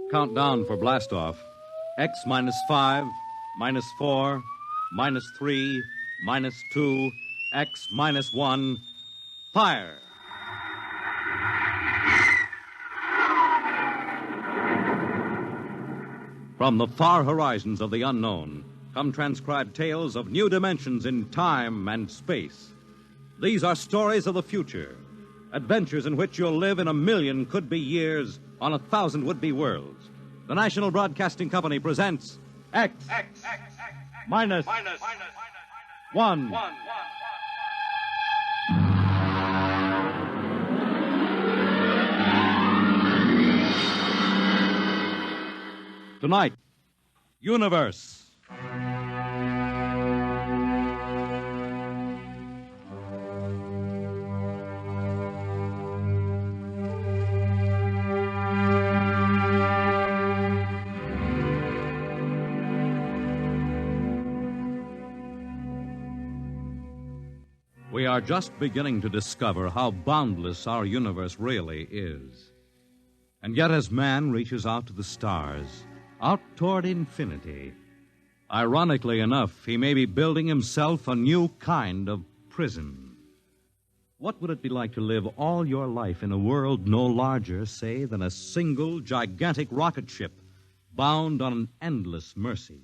Countdown for blastoff. X-5, -4, -3, -2, X-1. Fire! From the far horizons of the unknown come transcribed tales of new dimensions in time and space. These are stories of the future, adventures in which you'll live in 1,000,000 could-be years on 1,000 would-be worlds. The National Broadcasting Company presents X-1. Tonight, Universe. We are just beginning to discover how boundless our universe really is. And yet, as man reaches out to the stars, out toward infinity, ironically enough, he may be building himself a new kind of prison. What would it be like to live all your life in a world no larger, say, than a single gigantic rocket ship bound on an endless mercy?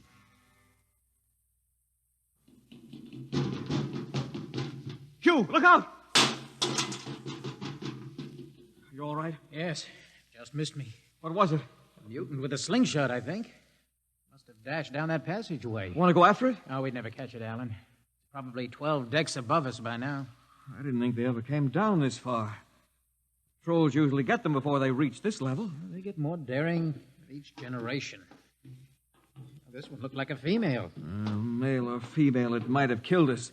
Hugh, look out! You all right? Yes, just missed me. What was it? A mutant with a slingshot, I think. Must have dashed down that passageway. Want to go after it? Oh, we'd never catch it, Alan. It's probably 12 decks above us by now. I didn't think they ever came down this far. Trolls usually get them before they reach this level. Well, they get more daring with each generation. This one looked like a female. Male or female, it might have killed us.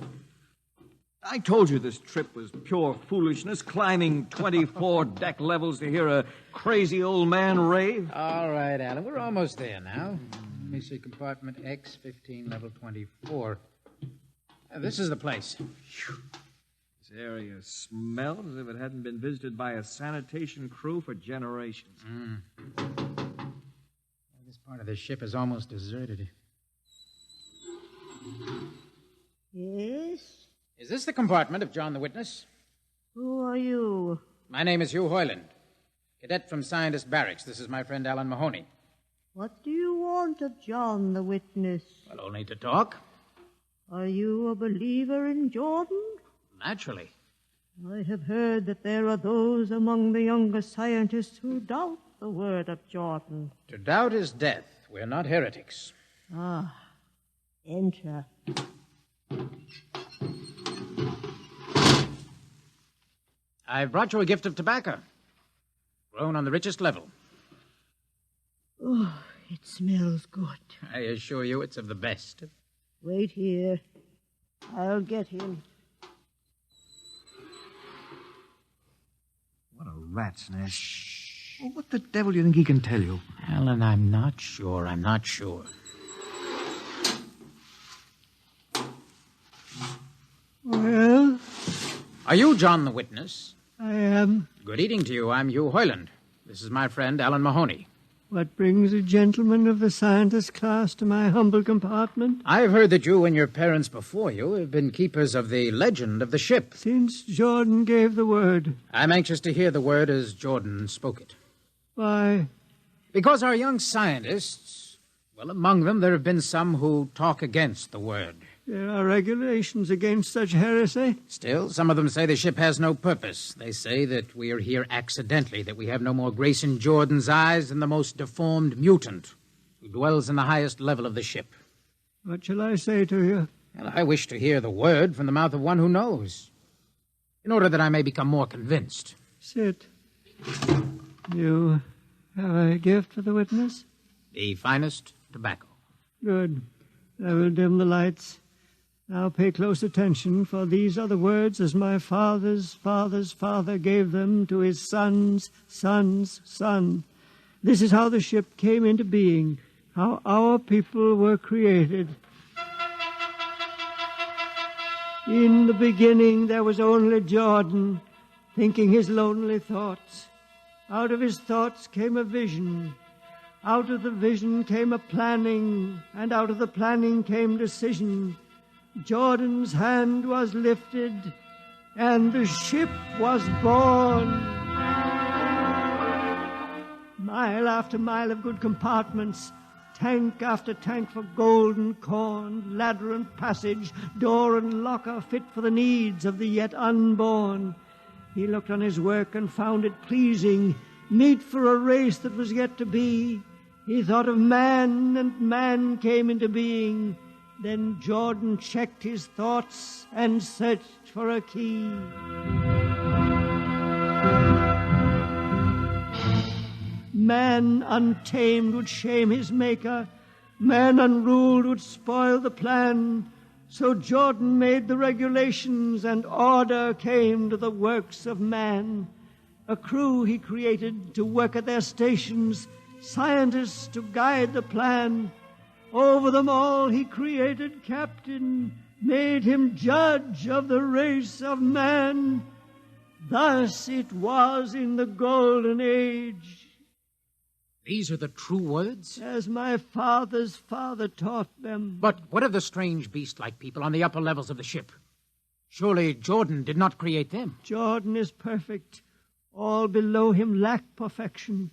I told you this trip was pure foolishness, climbing 24 deck levels to hear a crazy old man rave. All right, Alan, we're almost there now. Let me see, compartment X, 15, level 24. This is the place. This area smells as if it hadn't been visited by a sanitation crew for generations. This part of the ship is almost deserted. Yes? Is this the compartment of John the Witness? Who are you? My name is Hugh Hoyland, cadet from Scientist Barracks. This is my friend Alan Mahoney. What do you want of John the Witness? Well, only to talk. Are you a believer in Jordan? Naturally. I have heard that there are those among the younger scientists who doubt the word of Jordan. To doubt is death. We're not heretics. Ah, enter. I've brought you a gift of tobacco, grown on the richest level. Oh, it smells good. I assure you it's of the best. Wait here. I'll get him. What a rat's nest. Shh. Well, what the devil do you think he can tell you? Alan, I'm not sure. Well? Are you John the Witness? I am. Good evening to you. I'm Hugh Hoyland. This is my friend, Alan Mahoney. What brings a gentleman of the scientist class to my humble compartment? I've heard that you and your parents before you have been keepers of the legend of the ship. Since Jordan gave the word. I'm anxious to hear the word as Jordan spoke it. Why? Because our young scientists, well, among them there have been some who talk against the word. There are regulations against such heresy. Still, some of them say the ship has no purpose. They say that we are here accidentally, that we have no more grace in Jordan's eyes than the most deformed mutant who dwells in the highest level of the ship. What shall I say to you? Well, I wish to hear the word from the mouth of one who knows, in order that I may become more convinced. Sit. You have a gift for the witness? The finest tobacco. Good. I will dim the lights. Now pay close attention, for these are the words as my father's father's father gave them to his son's son's son. This is how the ship came into being, how our people were created. In the beginning there was only Jordan, thinking his lonely thoughts. Out of his thoughts came a vision. Out of the vision came a planning, and out of the planning came decision. Jordan's hand was lifted, and the ship was born. Mile after mile of good compartments, tank after tank for gold and corn, ladder and passage, door and locker fit for the needs of the yet unborn. He looked on his work and found it pleasing, meet for a race that was yet to be. He thought of man, and man came into being. Then Jordan checked his thoughts and searched for a key. Man untamed would shame his maker. Man unruled would spoil the plan. So Jordan made the regulations, and order came to the works of man. A crew he created to work at their stations, scientists to guide the plan. Over them all he created captain, made him judge of the race of man. Thus it was in the golden age. These are the true words? As my father's father taught them. But what of the strange beast-like people on the upper levels of the ship? Surely Jordan did not create them. Jordan is perfect. All below him lack perfection.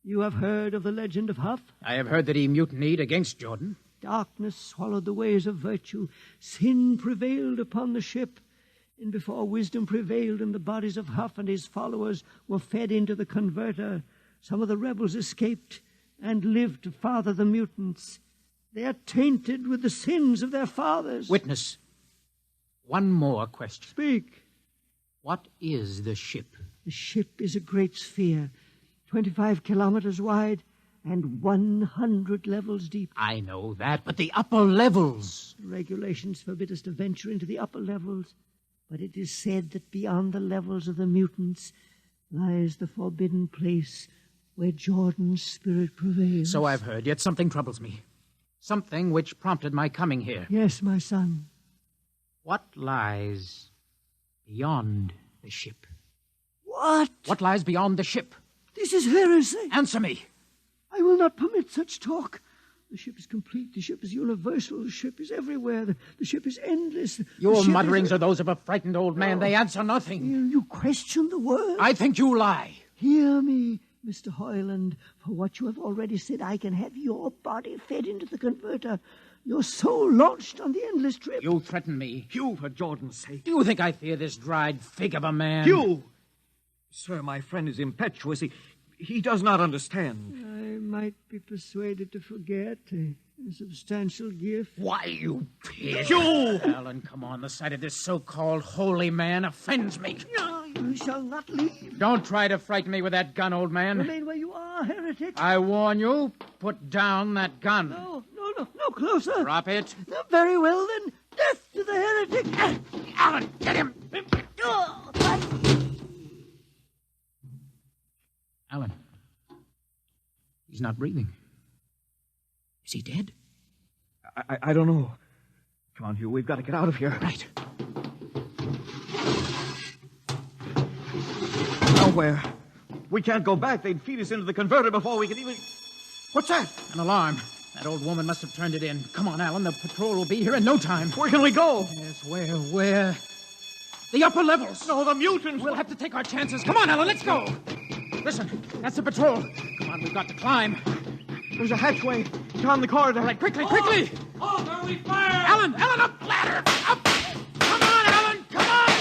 You have heard of the legend of Huff? I have heard that he mutinied against Jordan. Darkness swallowed the ways of virtue. Sin prevailed upon the ship. And before wisdom prevailed and the bodies of Huff and his followers were fed into the converter, some of the rebels escaped and lived to father the mutants. They are tainted with the sins of their fathers. Witness, one more question. Speak. What is the ship? The ship is a great sphere, 25 kilometers wide and 100 levels deep. I know that, but the upper levels. The regulations forbid us to venture into the upper levels, but it is said that beyond the levels of the mutants lies the forbidden place where Jordan's spirit prevails. So I've heard, yet something troubles me. Something which prompted my coming here. Yes, my son. What lies beyond the ship? What? What lies beyond the ship? This is heresy. Answer me. I will not permit such talk. The ship is complete. The ship is universal. The ship is everywhere. The ship is endless. Your mutterings are those of a frightened old man. They answer nothing. You question the word. I think you lie. Hear me, Mr. Hoyland. For what you have already said, I can have your body fed into the converter, your soul launched on the endless trip. You threaten me. Hugh, for Jordan's sake. Do you think I fear this dried fig of a man? Hugh! Sir, my friend is impetuous. He does not understand. I might be persuaded to forget a substantial gift. Why, you pig. Hugh! Alan, come on. The sight of this so-called holy man offends me. You shall not leave. Don't try to frighten me with that gun, old man. Remain where you are, heretic. I warn you, put down that gun. No, closer. Drop it. No, very well, then. Death to the heretic. Alan, get him. Alan, he's not breathing. Is he dead? I don't know. Come on, Hugh, we've got to get out of here. Right. Nowhere. We can't go back. They'd feed us into the converter before we could even... What's that? An alarm. That old woman must have turned it in. Come on, Alan. The patrol will be here in no time. Where can we go? Yes, where? The upper levels. No, the mutants. We'll have to take our chances. Come on, Alan, let's go. Listen, that's the patrol. Come on, we've got to climb. There's a hatchway down the corridor. All right, quickly. Oh, we fire! Alan, up, ladder, up. Come on, Alan, come on.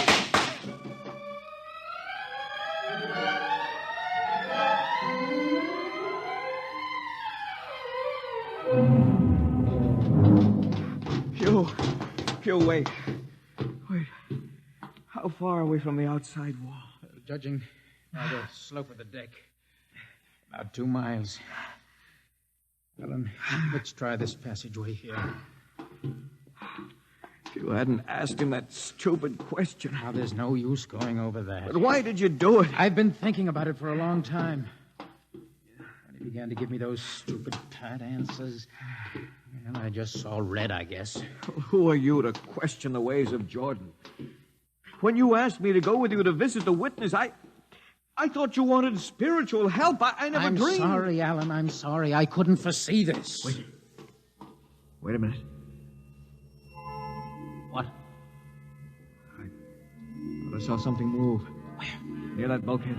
Hugh, wait. How far are we from the outside wall? Judging by the slope of the deck, about 2 miles. Alan, let's try this passageway here. If you hadn't asked him that stupid question. Now, there's no use going over that. But why did you do it? I've been thinking about it for a long time. When he began to give me those stupid, tight answers, well, I just saw red, I guess. Who are you to question the ways of Jordan? When you asked me to go with you to visit the witness, I thought you wanted spiritual help. I never dreamed. I'm sorry, Alan. I'm sorry. I couldn't foresee this. Wait a minute. What? I saw something move. Where? Near that bulkhead.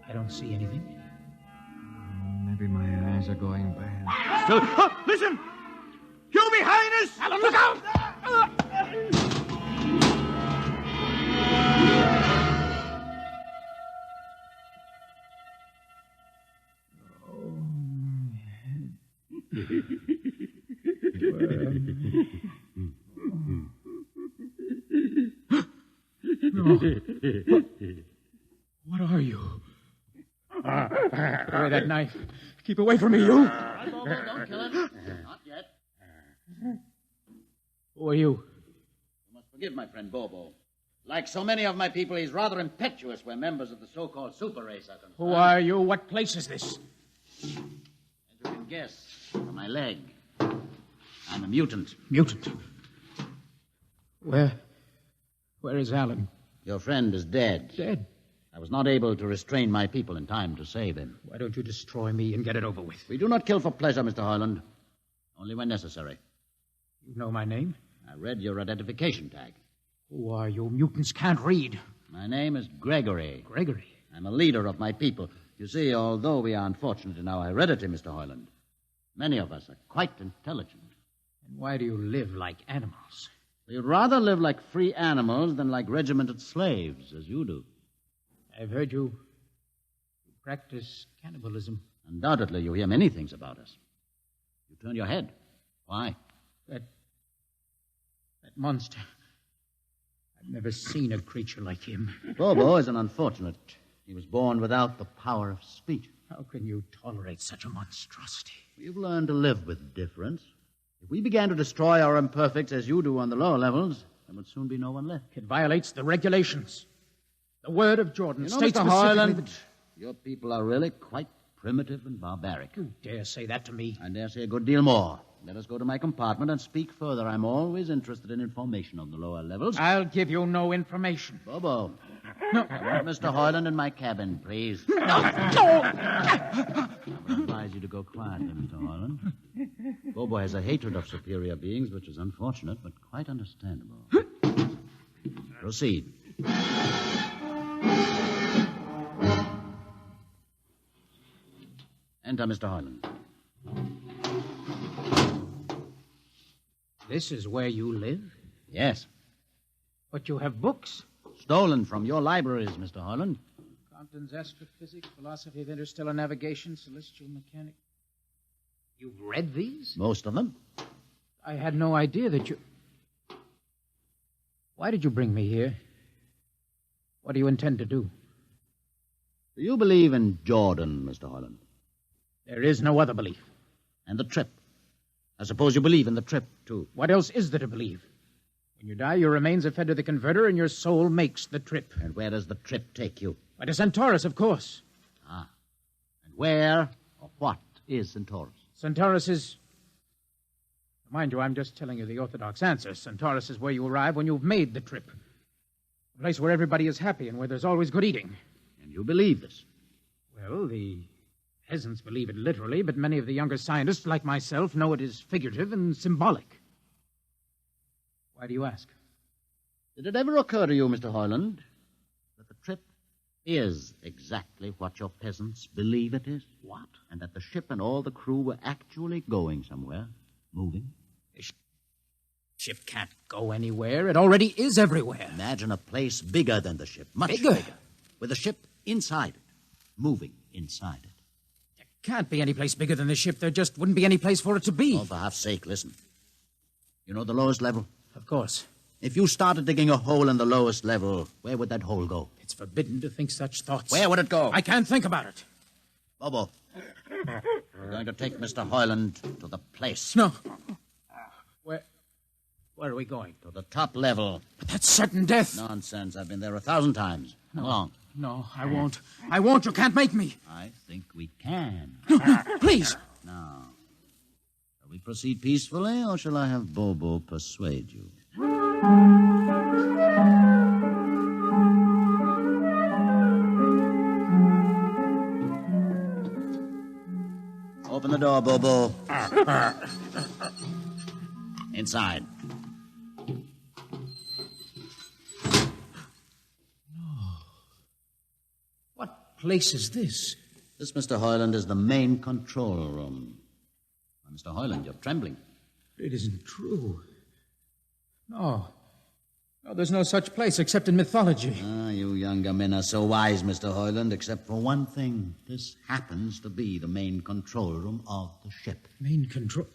I don't see anything. Maybe my eyes are going bad. Still, listen! You behind us! Alan, look out! What are you? Put away that knife. Keep away from me, you. Don't kill him. Not yet. Who are you? You must forgive my friend Bobo. Like so many of my people, he's rather impetuous where members of the so-called super race are concerned. Who are you? What place is this? As you can guess, from my leg, I'm a mutant. Mutant? Where is Alan? Your friend is dead. Dead? I was not able to restrain my people in time to save him. Why don't you destroy me and get it over with? We do not kill for pleasure, Mr. Hoyland. Only when necessary. You know my name? I read your identification tag. Who are you? Mutants can't read. My name is Gregory. Gregory? I'm a leader of my people. You see, although we are unfortunate in our heredity, Mr. Hoyland, many of us are quite intelligent. And why do you live like animals? We'd rather live like free animals than like regimented slaves, as you do. I've heard you practice cannibalism. Undoubtedly, you hear many things about us. You turn your head. Why? That monster. I've never seen a creature like him. Bobo is an unfortunate. He was born without the power of speech. How can you tolerate such a monstrosity? We've learned to live with difference. If we began to destroy our imperfects as you do on the lower levels, there would soon be no one left. It violates the regulations. The word of Jordan You know, states Mr. specifically Hoyland, that... your people are really quite primitive and barbaric. You dare say that to me? I dare say a good deal more. Let us go to my compartment and speak further. I'm always interested in information on the lower levels. I'll give you no information. Bobo. No. I want Mr. Hoyland in my cabin, please. No. I would advise you to go quietly, Mr. Hoyland. Bobo has a hatred of superior beings, which is unfortunate, but quite understandable. Proceed. Enter, Mr. Heinlein. This is where you live? Yes. But you have books. Stolen from your libraries, Mr. Heinlein. Compton's Astrophysics, Philosophy of Interstellar Navigation, Celestial Mechanics. You've read these? Most of them. I had no idea that you... Why did you bring me here? What do you intend to do? Do you believe in Jordan, Mr. Holland? There is no other belief. And the trip? I suppose you believe in the trip, too. What else is there to believe? When you die, your remains are fed to the converter, and your soul makes the trip. And where does the trip take you? Why, to Centaurus, of course. Ah. And where or what is Centaurus? Centaurus is... Mind you, I'm just telling you the orthodox answer. Centaurus is where you arrive when you've made the trip. A place where everybody is happy and where there's always good eating. And you believe this? Well, the peasants believe it literally, but many of the younger scientists, like myself, know it is figurative and symbolic. Why do you ask? Did it ever occur to you, Mr. Hoyland, that the trip is exactly what your peasants believe it is? What? And that the ship and all the crew were actually going somewhere, moving? The ship can't go anywhere. It already is everywhere. Imagine a place bigger than the ship, much Bigger? with the ship inside it, moving inside it. There can't be any place bigger than the ship. There just wouldn't be any place for it to be. Oh, for half's sake, listen. You know the lowest level? Of course. If you started digging a hole in the lowest level, where would that hole go? It's forbidden to think such thoughts. Where would it go? I can't think about it. Bobo, we're going to take Mr. Hoyland to the place. No. Where are we going? To the top level. But that's certain death. Nonsense. I've been there 1,000 times. Come along. No, I won't. I won't. You can't make me. I think we can. No, please. Now, shall we proceed peacefully, or shall I have Bobo persuade you? Open the door, Bobo. Inside. What place is this? This, Mr. Hoyland, is the main control room. Why, Mr. Hoyland, you're trembling. It isn't true. No, there's no such place except in mythology. Ah, you younger men are so wise, Mr. Hoyland, except for one thing. This happens to be the main control room of the ship. Main control?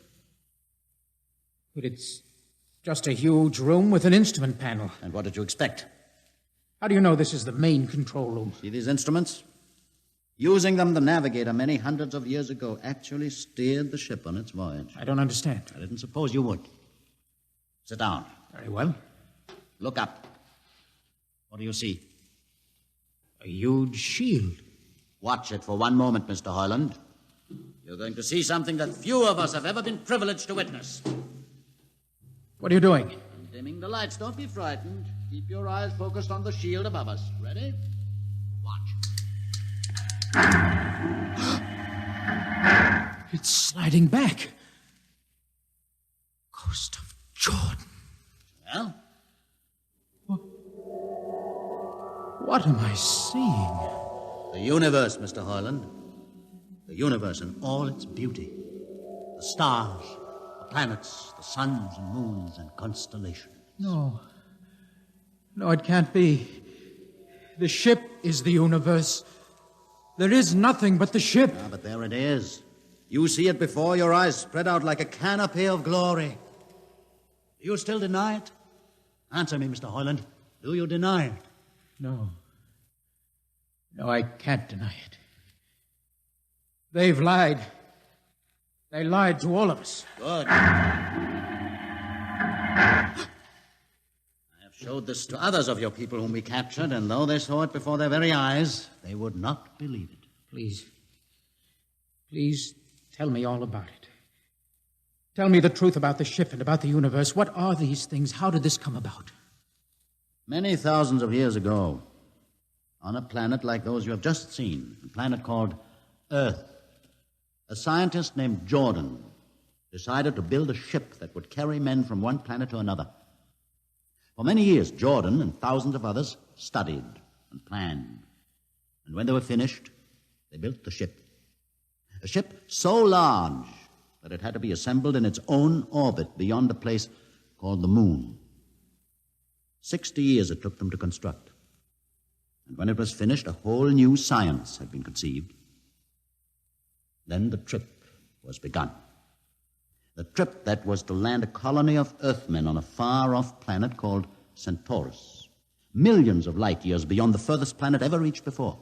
But it's just a huge room with an instrument panel. And what did you expect? How do you know this is the main control room? See these instruments? Using them, the navigator many hundreds of years ago actually steered the ship on its voyage. I don't understand. I didn't suppose you would. Sit down. Very well. Look up. What do you see? A huge shield. Watch it for one moment, Mr. Hoyland. You're going to see something that few of us have ever been privileged to witness. What are you doing? I'm dimming the lights. Don't be frightened. Keep your eyes focused on the shield above us. Ready? Watch. It's sliding back. Ghost of Jordan. Well? What am I seeing? The universe, Mr. Hoyland. The universe in all its beauty. The stars, the planets, the suns and moons and constellations. No, it can't be. The ship is the universe. There is nothing but the ship. Ah, but there it is. You see it before your eyes, spread out like a canopy of glory. Do you still deny it? Answer me, Mr. Hoyland. Do you deny it? No, I can't deny it. They've lied. They lied to all of us. Good. I have showed this to others of your people whom we captured, and though they saw it before their very eyes, they would not believe it. Please tell me all about it. Tell me the truth about the ship and about the universe. What are these things? How did this come about? Many thousands of years ago, on a planet like those you have just seen, a planet called Earth, a scientist named Jordan decided to build a ship that would carry men from one planet to another. For many years, Jordan and thousands of others studied and planned. And when they were finished, they built the ship. A ship so large that it had to be assembled in its own orbit beyond a place called the moon. 60 years it took them to construct. And when it was finished, a whole new science had been conceived. Then the trip was begun. The trip that was to land a colony of Earthmen on a far-off planet called Centaurus, millions of light years beyond the furthest planet ever reached before.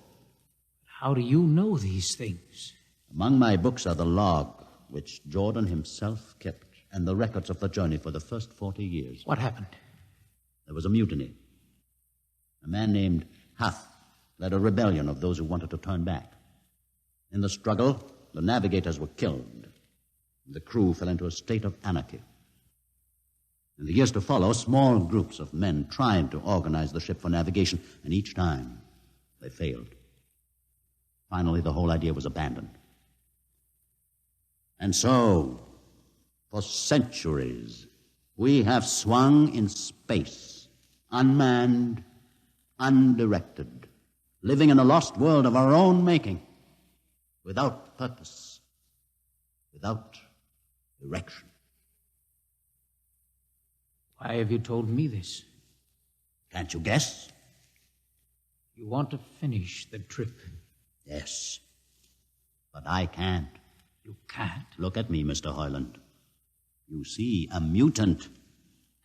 How do you know these things? Among my books are the log, which Jordan himself kept, and the records of the journey for the first 40 years. What happened? There was a mutiny. A man named Huth led a rebellion of those who wanted to turn back. In the struggle, the navigators were killed. The crew fell into a state of anarchy. In the years to follow, small groups of men tried to organize the ship for navigation, and each time they failed. Finally, the whole idea was abandoned. And so, for centuries, we have swung in space, unmanned, undirected, living in a lost world of our own making, without purpose, without direction. Why have you told me this? Can't you guess? You want to finish the trip. Yes, but I can't. You can't? Look at me, Mr. Hoyland. You see, a mutant,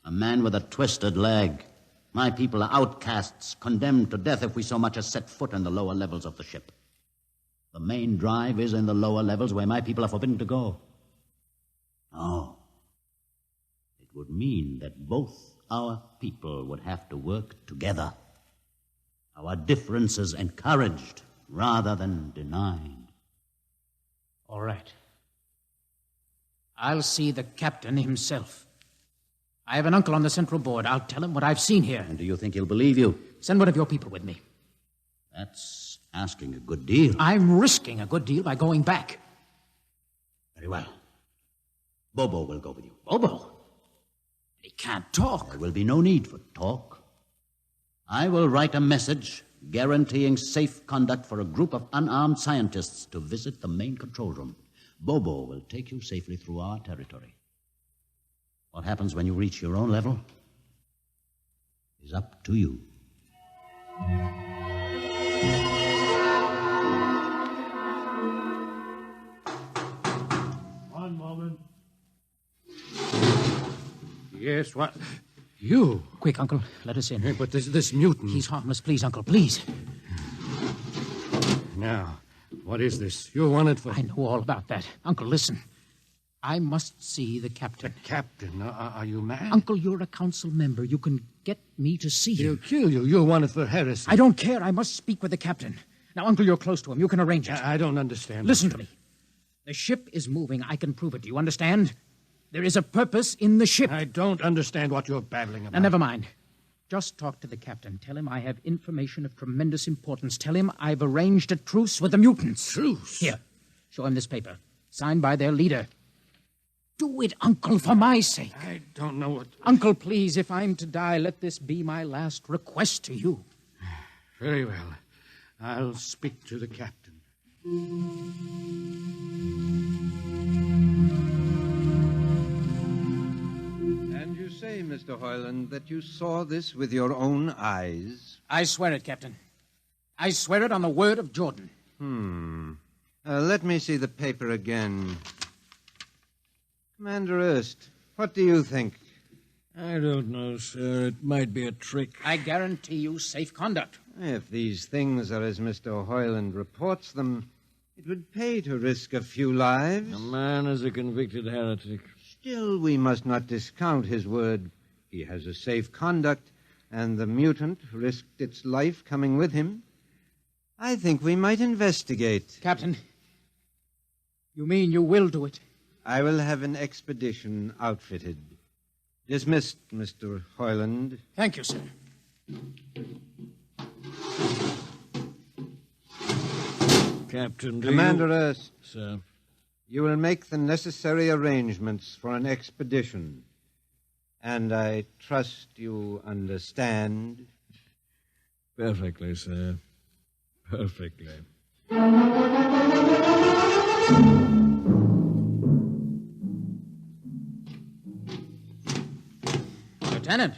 a man with a twisted leg. My people are outcasts, condemned to death if we so much as set foot in the lower levels of the ship. The main drive is in the lower levels where my people are forbidden to go. No. It would mean that both our people would have to work together. Our differences encouraged rather than denied. All right. I'll see the captain himself. I have an uncle on the Central Board. I'll tell him what I've seen here. And do you think he'll believe you? Send one of your people with me. That's asking a good deal. I'm risking a good deal by going back. Very well. Bobo will go with you. Bobo? He can't talk. There will be no need for talk. I will write a message guaranteeing safe conduct for a group of unarmed scientists to visit the main control room. Bobo will take you safely through our territory. What happens when you reach your own level is up to you. One moment. Yes, what? You? Quick, Uncle, let us in. Hey, but this mutant... He's harmless. Please, Uncle, please. Now, what is this? You're wanted for... I know all about that. Uncle, listen. I must see the captain. The captain? Are you mad? Uncle, you're a council member. You can get me to see him. He'll kill you. You're wanted for heresy. I don't care. I must speak with the captain. Now, Uncle, you're close to him. You can arrange it. I don't understand. Listen to me. The ship is moving. I can prove it. Do you understand? There is a purpose in the ship. I don't understand what you're babbling about. Now, never mind. Just talk to the captain. Tell him I have information of tremendous importance. Tell him I've arranged a truce with the mutants. Truce? Here. Show him this paper. Signed by their leader. Do it, Uncle, for my sake. I don't know what... Uncle, please, if I'm to die, let this be my last request to you. Very well. I'll speak to the captain. And you say, Mr. Hoyland, that you saw this with your own eyes? I swear it, Captain. I swear it on the word of Jordan. Let me see the paper again. Commander Erst, what do you think? I don't know, sir. It might be a trick. I guarantee you safe conduct. If these things are as Mr. Hoyland reports them, it would pay to risk a few lives. The man is a convicted heretic. Still, we must not discount his word. He has a safe conduct, and the mutant risked its life coming with him. I think we might investigate. Captain, you mean you will do it? I will have an expedition outfitted. Dismissed, Mr. Hoyland. Thank you, sir. Captain, do Commander you... Erst, Sir. you will make the necessary arrangements for an expedition. And I trust you understand. Perfectly, sir. Perfectly. Lieutenant.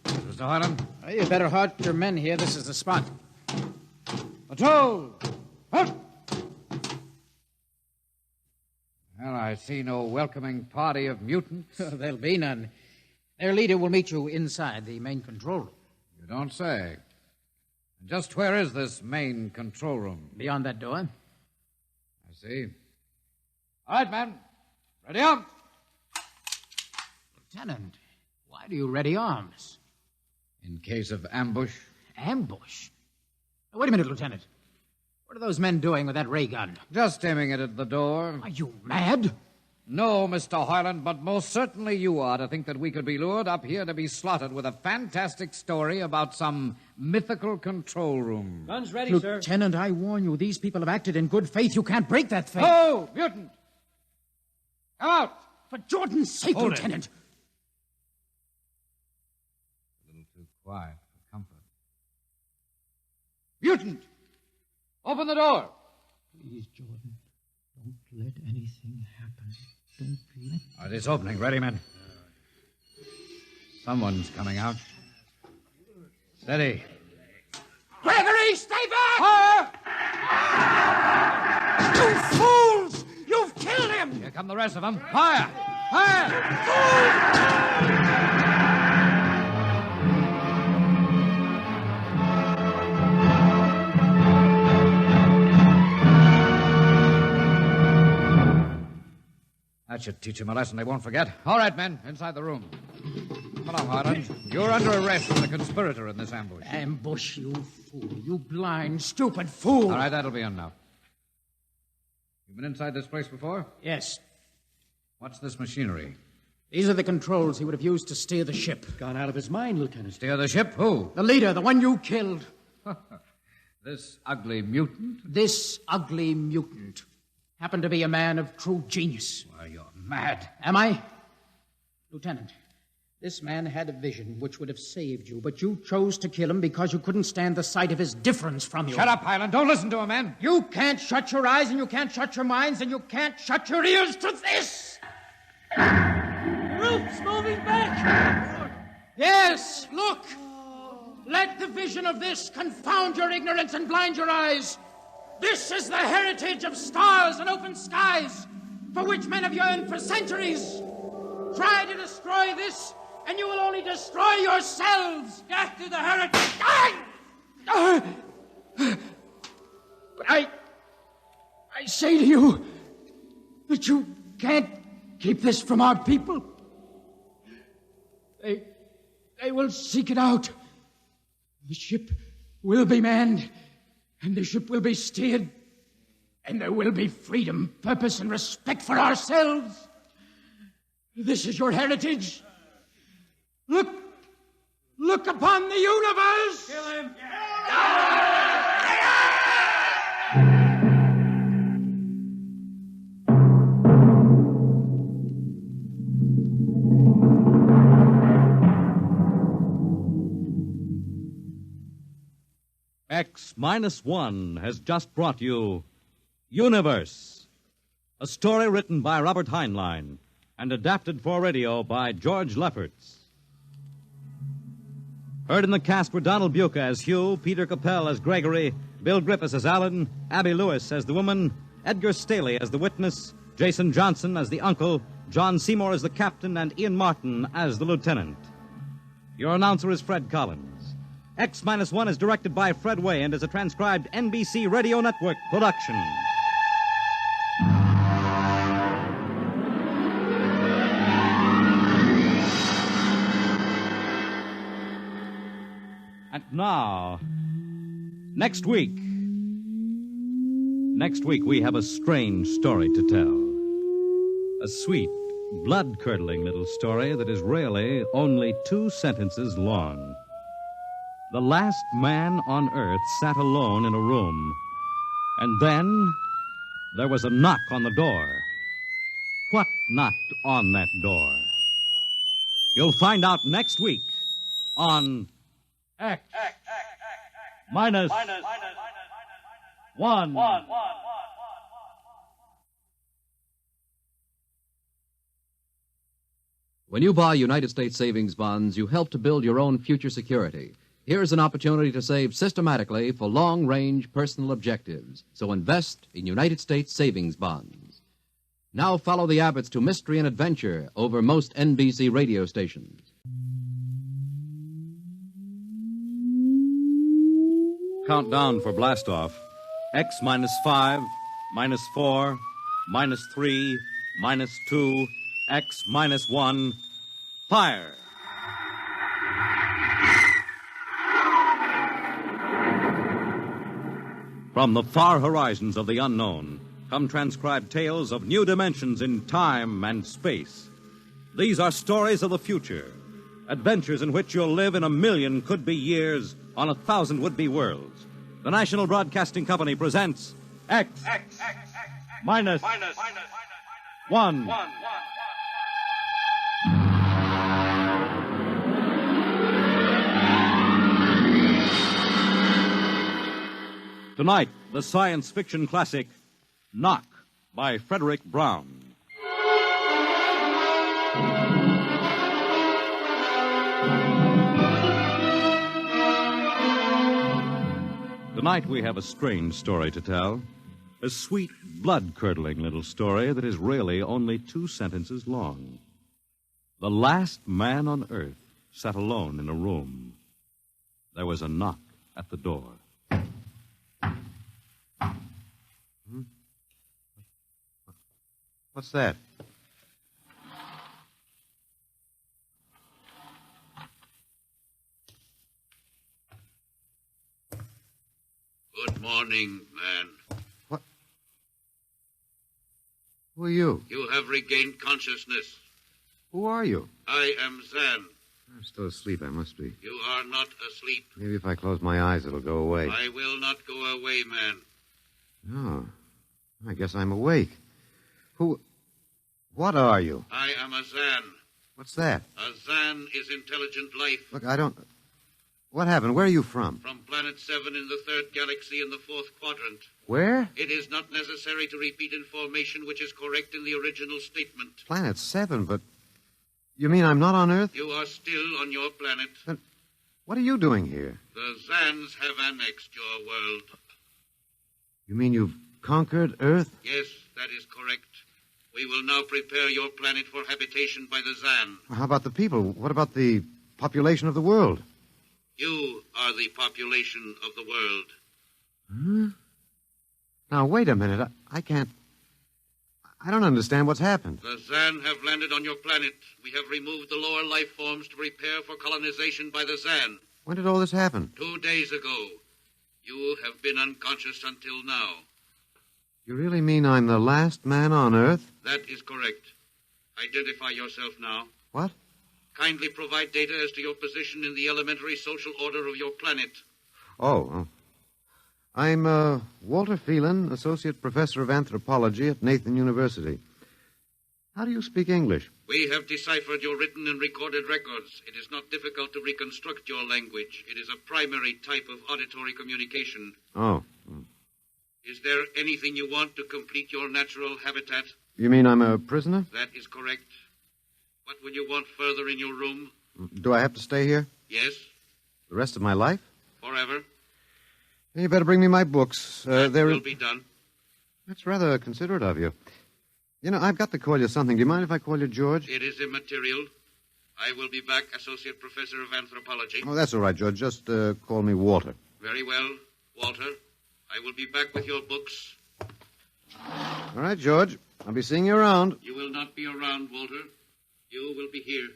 Mr. Hoyland? You better halt your men here. This is the spot. Patrol! Halt! Well, I see no welcoming party of mutants. There'll be none. Their leader will meet you inside the main control room. You don't say. Just where is this main control room? Beyond that door. I see. All right, man. Ready up. Lieutenant, why do you ready arms? In case of ambush. Ambush? Wait a minute, Lieutenant. What are those men doing with that ray gun? Just aiming it at the door. Are you mad? No, Mr. Hoyland, but most certainly you are to think that we could be lured up here to be slaughtered with a fantastic story about some mythical control room. Guns ready, sir. Lieutenant, I warn you, these people have acted in good faith. You can't break that faith. Oh, mutant! Come out! For Jordan's sake, Hold it. Lieutenant. A little too quiet for comfort. Mutant! Open the door! Please, Jordan, don't let anything happen. Don't let... All right, it's opening. Ready, men? Someone's coming out. Steady. Gregory, stay back! You fools! You've killed him! Here come the rest of them. Fire! Fire! That should teach them a lesson they won't forget. All right, men, inside the room. Come along, Harlan. You're under arrest as a conspirator in this ambush. Ambush, you fool. You blind, stupid fool. All right, that'll be enough. You've been inside this place before? Yes. What's this machinery? These are the controls he would have used to steer the ship. Gone out of his mind, Lieutenant. Steer the ship? Who? The leader, the one you killed. This ugly mutant? This ugly mutant. happened to be a man of true genius. Why, you're mad. Am I? Lieutenant, this man had a vision which would have saved you, but you chose to kill him because you couldn't stand the sight of his difference from you. Shut up, Highland. Don't listen to him, man. You can't shut your eyes, and you can't shut your minds, and you can't shut your ears to this! The roof's moving back! Yes, look! Let the vision of this confound your ignorance and blind your eyes. This is the heritage of stars and open skies, for which men have yearned for centuries. Try to destroy this, and you will only destroy yourselves. Back to the heritage! But I say to you that you can't keep this from our people. They will seek it out. The ship will be manned, and the ship will be steered, and there will be freedom, purpose, and respect for ourselves. This is your heritage. Look upon the universe. Kill him! Xminus1 has just brought you Universe, a story written by Robert Heinlein and adapted for radio by George Lefferts. Heard in the cast were Donald Buca as Hugh, Peter Capell as Gregory, Bill Griffiths as Alan, Abby Lewis as the woman, Edgar Staley as the witness, Jason Johnson as the uncle, John Seymour as the captain, and Ian Martin as the lieutenant. Your announcer is Fred Collins. X-1 is directed by Fred Way and is a transcribed NBC Radio Network production. And now, next week we have a strange story to tell. A sweet, blood-curdling little story that is really only 2 sentences long. The last man on Earth sat alone in a room, and then there was a knock on the door. What knocked on that door? You'll find out next week on X-Minus 1. When you buy United States savings bonds, you help to build your own future security. Here's an opportunity to save systematically for long-range personal objectives. So invest in United States savings bonds. Now follow the Abbotts to mystery and adventure over most NBC radio stations. Countdown for blastoff. X-5, -4, -3, -2, X-1. Fire! From the far horizons of the unknown come transcribed tales of new dimensions in time and space. These are stories of the future, adventures in which you'll live in 1,000,000 could-be years on 1,000 would-be worlds. The National Broadcasting Company presents X-Minus 1. Tonight, the science fiction classic, Knock, by Frederik Brown. Tonight we have a strange story to tell. A sweet, blood-curdling little story that is really only 2 sentences long. The last man on Earth sat alone in a room. There was a knock at the door. What's that? Good morning, man. What? Who are you? You have regained consciousness. Who are you? I am Zan. I'm still asleep, I must be. You are not asleep. Maybe if I close my eyes, it'll go away. I will not go away, man. No. I guess I'm awake. What are you? I am a Zan. What's that? A Zan is intelligent life. Look, I don't... What happened? Where are you from? From Planet 7 in the 3rd galaxy in the 4th quadrant. Where? It is not necessary to repeat information which is correct in the original statement. Planet 7, but... You mean I'm not on Earth? You are still on your planet. Then what are you doing here? The Zans have annexed your world. You mean you've conquered Earth? Yes, that is correct. We will now prepare your planet for habitation by the Zan. How about the people? What about the population of the world? You are the population of the world. Huh? Now, wait a minute. I can't... I don't understand what's happened. The Zan have landed on your planet. We have removed the lower life forms to prepare for colonization by the Zan. When did all this happen? 2 days ago. You have been unconscious until now. You really mean I'm the last man on Earth? That is correct. Identify yourself now. What? Kindly provide data as to your position in the elementary social order of your planet. Oh. I'm Walter Phelan, Associate Professor of Anthropology at Nathan University. How do you speak English? We have deciphered your written and recorded records. It is not difficult to reconstruct your language. It is a primary type of auditory communication. Oh. Is there anything you want to complete your natural habitat? You mean I'm a prisoner? That is correct. What will you want further in your room? Do I have to stay here? Yes. The rest of my life? Forever. You better bring me my books. That will be done. That's rather considerate of you. You know, I've got to call you something. Do you mind if I call you George? It is immaterial. I will be back, Associate Professor of Anthropology. Oh, that's all right, George. Just call me Walter. Very well, Walter. I will be back with your books. All right, George. I'll be seeing you around. You will not be around, Walter. You will be here.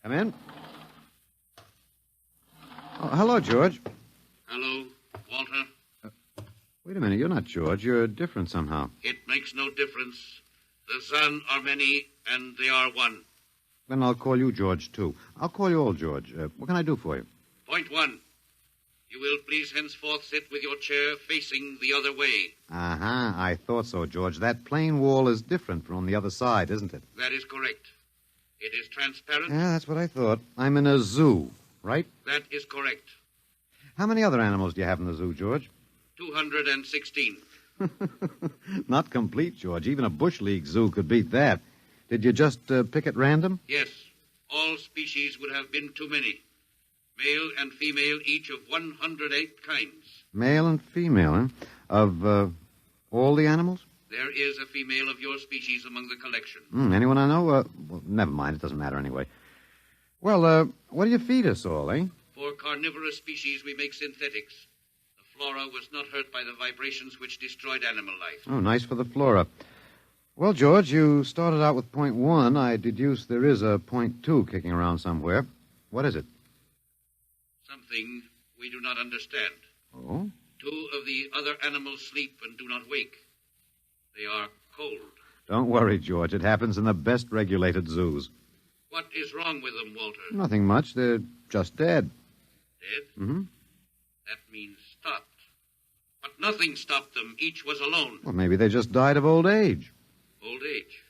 Come in. Oh, hello, George. Hello, Walter. Wait a minute. You're not George. You're different somehow. It makes no difference. The Zan are many, and they are one. Then I'll call you George, too. I'll call you old George. What can I do for you? Point 1. You will please henceforth sit with your chair facing the other way. Uh-huh. I thought so, George. That plain wall is different from the other side, isn't it? That is correct. It is transparent. Yeah, that's what I thought. I'm in a zoo, right? That is correct. How many other animals do you have in the zoo, George? 216. Not complete, George. Even a Bush League zoo could beat that. Did you just pick at random? Yes. All species would have been too many. Male and female, each of 108 kinds. Male and female, huh? Of all the animals? There is a female of your species among the collection. Anyone I know? Well, never mind. It doesn't matter anyway. Well, what do you feed us all, eh? For carnivorous species, we make synthetics. The flora was not hurt by the vibrations which destroyed animal life. Oh, nice for the flora. Well, George, you started out with point 1. I deduce there is a point 2 kicking around somewhere. What is it? Something we do not understand. Oh? 2 of the other animals sleep and do not wake. They are cold. Don't worry, George. It happens in the best regulated zoos. What is wrong with them, Walter? Nothing much. They're just dead. Dead? Mm-hmm. That means stopped. But nothing stopped them. Each was alone. Well, maybe they just died of old age. Old age?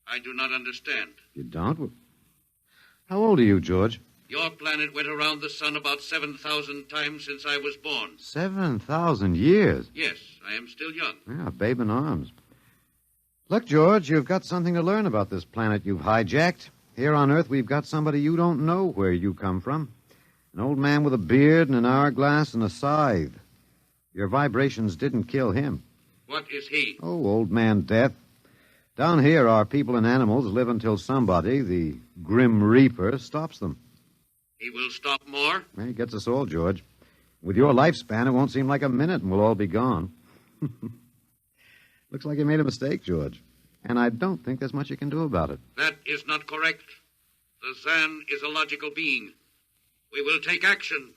I do not understand. You don't? Well, how old are you, George? Your planet went around the sun about 7,000 times since I was born. 7,000 years? Yes, I am still young. Yeah, a babe in arms. Look, George, you've got something to learn about this planet you've hijacked. Here on Earth, we've got somebody you don't know where you come from. An old man with a beard and an hourglass and a scythe. Your vibrations didn't kill him. What is he? Oh, old man Death. Down here, our people and animals live until somebody, the Grim Reaper, stops them. He will stop more? Well, he gets us all, George. With your lifespan, it won't seem like a minute and we'll all be gone. Looks like you made a mistake, George. And I don't think there's much you can do about it. That is not correct. The Zan is a logical being. We will take action.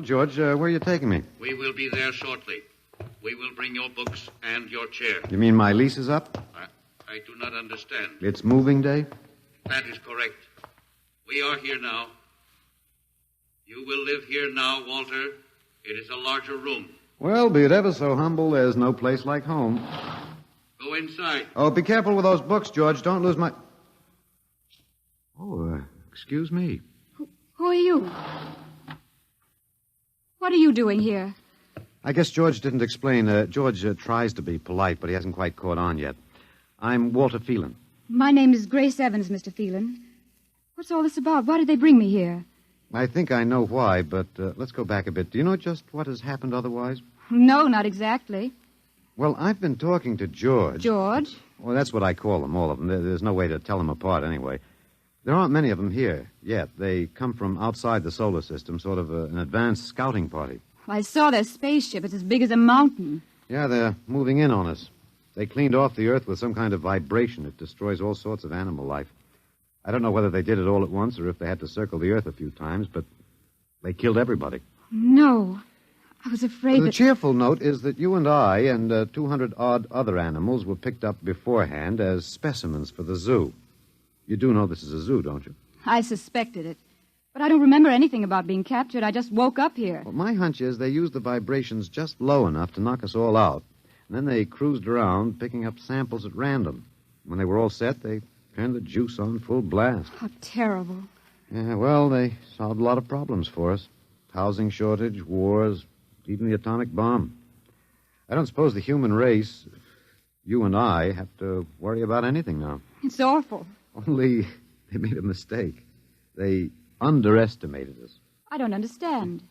George, where are you taking me? We will be there shortly. We will bring your books and your chair. You mean my lease is up? I do not understand. It's moving day? That is correct. We are here now. You will live here now, Walter. It is a larger room. Well, be it ever so humble, there's no place like home. Go inside. Oh, be careful with those books, George. Don't lose my... Oh, excuse me. Who are you? What are you doing here? I guess George didn't explain. George tries to be polite, but he hasn't quite caught on yet. I'm Walter Phelan. My name is Grace Evans, Mr. Phelan. What's all this about? Why did they bring me here? I think I know why, but let's go back a bit. Do you know just what has happened otherwise? No, not exactly. Well, I've been talking to George. George? Well, that's what I call them, all of them. There's no way to tell them apart anyway. There aren't many of them here yet. They come from outside the solar system, sort of an advanced scouting party. I saw their spaceship. It's as big as a mountain. Yeah, they're moving in on us. They cleaned off the Earth with some kind of vibration. It destroys all sorts of animal life. I don't know whether they did it all at once or if they had to circle the Earth a few times, but they killed everybody. No. I was afraid The cheerful note is that you and I and 200-odd other animals were picked up beforehand as specimens for the zoo. You do know this is a zoo, don't you? I suspected it. But I don't remember anything about being captured. I just woke up here. Well, my hunch is they used the vibrations just low enough to knock us all out. And then they cruised around, picking up samples at random. When they were all set, they turned the juice on full blast. How terrible. Yeah, well, they solved a lot of problems for us. Housing shortage, wars, even the atomic bomb. I don't suppose the human race, you and I, have to worry about anything now. It's awful. Only they made a mistake. They underestimated us. I don't understand.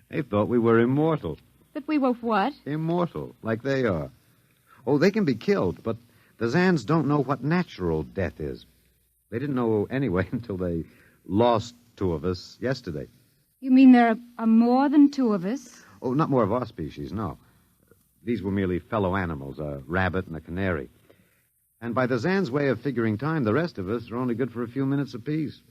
They thought we were immortal. That we were what? Immortal, like they are. Oh, they can be killed, but the Zans don't know what natural death is. They didn't know anyway until they lost two of us yesterday. You mean there are more than two of us? Oh, not more of our species, no. These were merely fellow animals, a rabbit and a canary. And by the Zan's way of figuring time, the rest of us are only good for a few minutes apiece.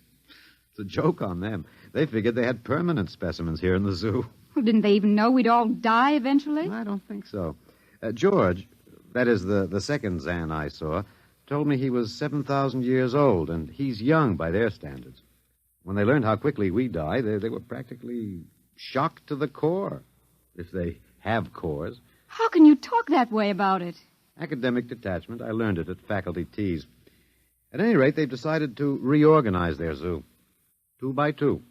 It's a joke on them. They figured they had permanent specimens here in the zoo. Well, didn't they even know we'd all die eventually? I don't think so. George, that is the second Zan I saw, told me he was 7,000 years old, and he's young by their standards. When they learned how quickly we die, they were practically shocked to the core, if they have cores. How can you talk that way about it? Academic detachment. I learned it at faculty teas. At any rate, they've decided to reorganize their zoo. 2 by 2.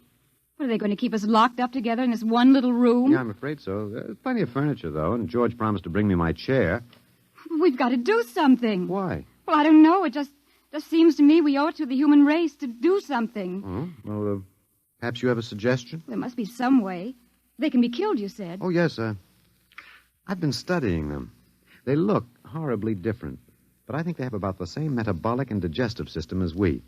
What, are they going to keep us locked up together in this one little room? Yeah, I'm afraid so. There's plenty of furniture, though, and George promised to bring me my chair. We've got to do something. Why? Well, I don't know. It just seems to me we owe it to the human race to do something. Oh, well, perhaps you have a suggestion? There must be some way. They can be killed, you said. Oh, yes, I've been studying them. They look horribly different, but I think they have about the same metabolic and digestive system as we.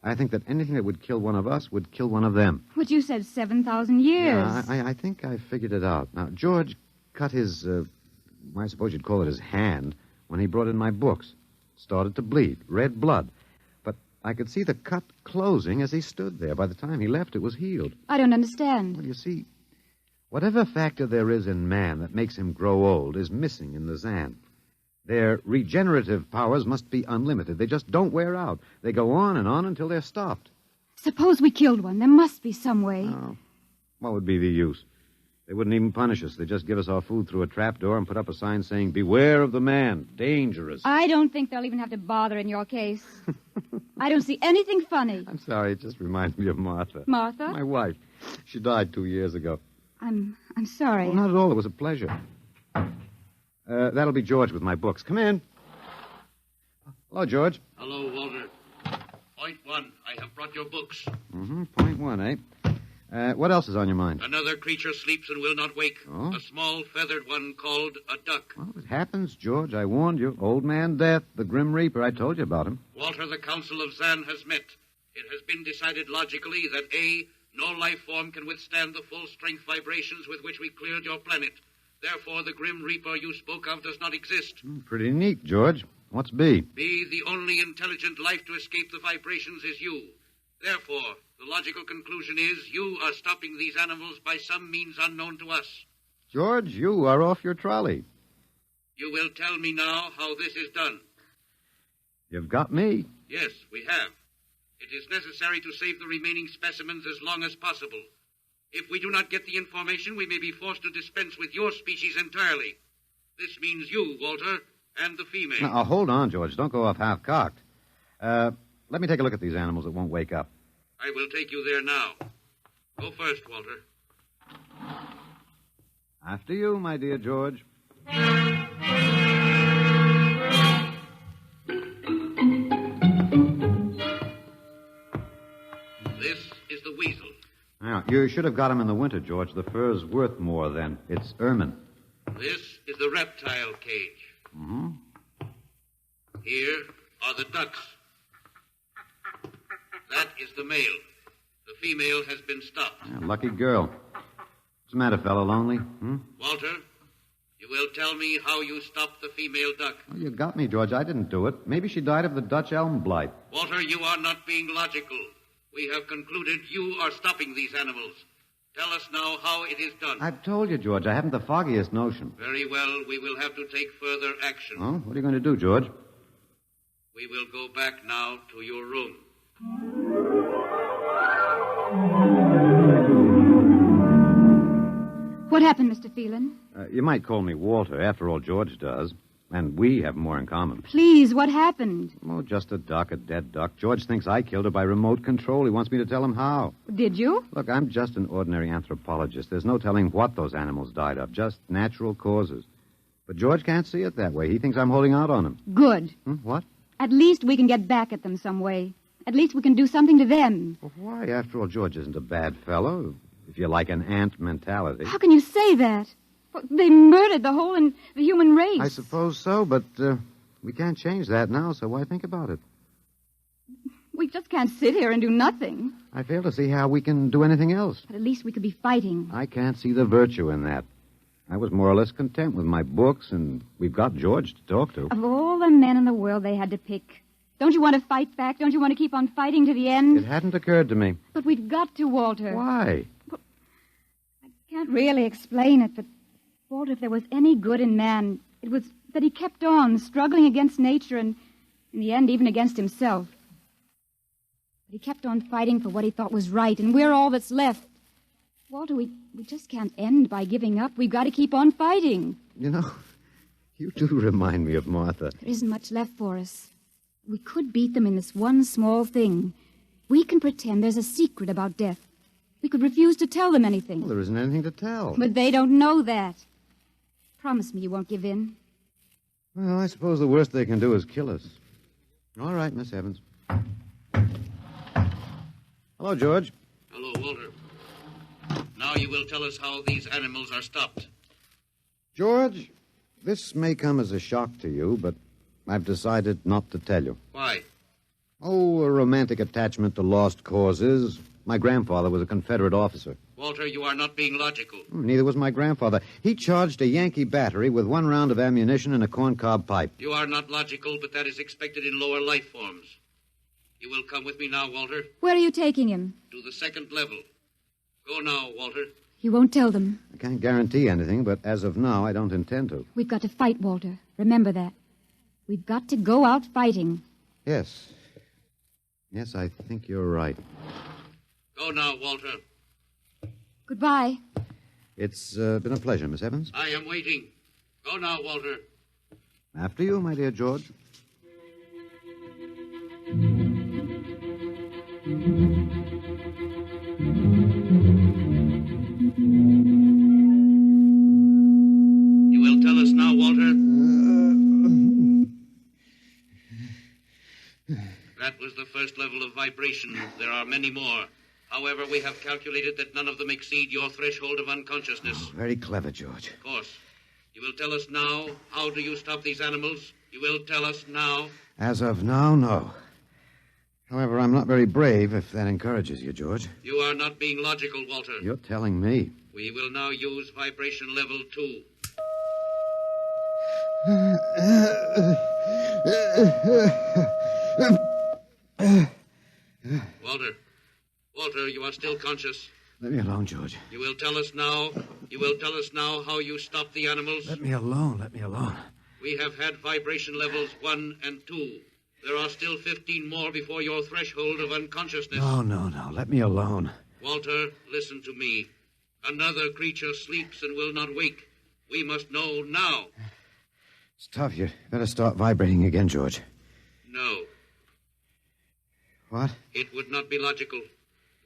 I think that anything that would kill one of us would kill one of them. But you said 7,000 years. Yeah, I think I figured it out. Now, George cut his, I suppose you'd call it his hand, when he brought in my books. Started to bleed, red blood. But I could see the cut closing as he stood there. By the time he left, it was healed. I don't understand. Well, you see, whatever factor there is in man that makes him grow old is missing in the Zan. Their regenerative powers must be unlimited. They just don't wear out. They go on and on until they're stopped. Suppose we killed one. There must be some way. Oh, what would be the use? They wouldn't even punish us. They'd just give us our food through a trapdoor and put up a sign saying, "Beware of the man. Dangerous." I don't think they'll even have to bother in your case. I don't see anything funny. I'm sorry. It just reminds me of Martha. Martha? My wife. She died 2 years ago. I'm sorry. Well, not at all. It was a pleasure. That'll be George with my books. Come in. Hello, George. Hello, Walter. Point 1, I have brought your books. Point 1, eh? What else is on your mind? Another creature sleeps and will not wake. Oh? A small feathered one called a duck. Well, it happens, George. I warned you. Old Man Death, the Grim Reaper. I told you about him. Walter, the Council of Zan has met. It has been decided logically that A, no life form can withstand the full strength vibrations with which we cleared your planet. Therefore, the Grim Reaper you spoke of does not exist. Pretty neat, George. What's B? B, the only intelligent life to escape the vibrations is you. Therefore, the logical conclusion is you are stopping these animals by some means unknown to us. George, you are off your trolley. You will tell me now how this is done. You've got me. Yes, we have. It is necessary to save the remaining specimens as long as possible. If we do not get the information, we may be forced to dispense with your species entirely. This means you, Walter, and the female. Now, hold on, George. Don't go off half-cocked. Let me take a look at these animals that won't wake up. I will take you there now. Go first, Walter. After you, my dear George. This is the weasel. Now, you should have got him in the winter, George. The fur's worth more then. It's ermine. This is the reptile cage. Mm-hmm. Here are the ducks. That is the male. The female has been stopped. Yeah, lucky girl. What's the matter, fellow? Lonely? Walter, you will tell me how you stopped the female duck. Oh, you got me, George. I didn't do it. Maybe she died of the Dutch elm blight. Walter, you are not being logical. We have concluded you are stopping these animals. Tell us now how it is done. I've told you, George. I haven't the foggiest notion. Very well. We will have to take further action. Oh, what are you going to do, George? We will go back now to your room. What happened, Mr. Phelan? You might call me Walter. After all, George does. And we have more in common. Please, what happened? Oh, just a duck, a dead duck. George thinks I killed her by remote control. He wants me to tell him how. Did you? Look, I'm just an ordinary anthropologist. There's no telling what those animals died of, just natural causes. But George can't see it that way. He thinks I'm holding out on him. Good. What? At least we can get back at them some way. At least we can do something to them. Well, why? After all, George isn't a bad fellow, if you like an ant mentality. How can you say that? Well, they murdered the whole the human race. I suppose so, but we can't change that now, so why think about it? We just can't sit here and do nothing. I fail to see how we can do anything else. But at least we could be fighting. I can't see the virtue in that. I was more or less content with my books, and we've got George to talk to. Of all the men in the world they had to pick, don't you want to fight back? Don't you want to keep on fighting to the end? It hadn't occurred to me. But we've got to, Walter. Why? Well, I can't really explain it, but, Walter, if there was any good in man, it was that he kept on struggling against nature and, in the end, even against himself. But he kept on fighting for what he thought was right, and we're all that's left. Walter, we just can't end by giving up. We've got to keep on fighting. You know, you do remind me of Martha. There isn't much left for us. We could beat them in this one small thing. We can pretend there's a secret about death. We could refuse to tell them anything. Well, there isn't anything to tell. But they don't know that. Promise me you won't give in. Well, I suppose the worst they can do is kill us. All right, Miss Evans. Hello, George. Hello, Walter. Now you will tell us how these animals are stopped. George, this may come as a shock to you, but I've decided not to tell you. Why? Oh, a romantic attachment to lost causes. My grandfather was a Confederate officer. Walter, you are not being logical. Neither was my grandfather. He charged a Yankee battery with 1 round of ammunition and a corncob pipe. You are not logical, but that is expected in lower life forms. You will come with me now, Walter. Where are you taking him? To the 2nd level. Go now, Walter. You won't tell them. I can't guarantee anything, but as of now, I don't intend to. We've got to fight, Walter. Remember that. We've got to go out fighting. Yes. Yes, I think you're right. Go now, Walter. Goodbye. It's been a pleasure, Miss Evans. I am waiting. Go now, Walter. After you, my dear George. You will tell us now, Walter? That was the first level of vibration. There are many more. However, we have calculated that none of them exceed your threshold of unconsciousness. Oh, very clever, George. Of course. You will tell us now, how do you stop these animals? You will tell us now? As of now, no. However, I'm not very brave, if that encourages you, George. You are not being logical, Walter. You're telling me. We will now use vibration level 2. Walter, Walter, you are still conscious. Let me alone, George. You will tell us now how you stopped the animals? Let me alone. We have had vibration levels 1 and 2. There are still 15 more before your threshold of unconsciousness. No. Let me alone. Walter, listen to me. Another creature sleeps and will not wake. We must know now. It's tough. You better start vibrating again, George. No. What? It would not be logical.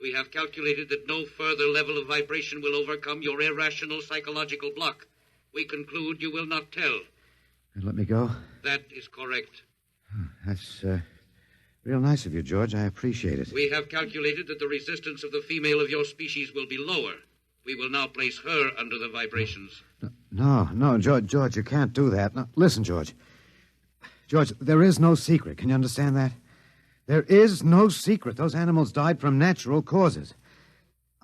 We have calculated that no further level of vibration will overcome your irrational psychological block. We conclude you will not tell. Let me go? That is correct. That's real nice of you, George. I appreciate it. We have calculated that the resistance of the female of your species will be lower. We will now place her under the vibrations. No, George, you can't do that. No, listen, George. George, there is no secret. Can you understand that? There is no secret. Those animals died from natural causes.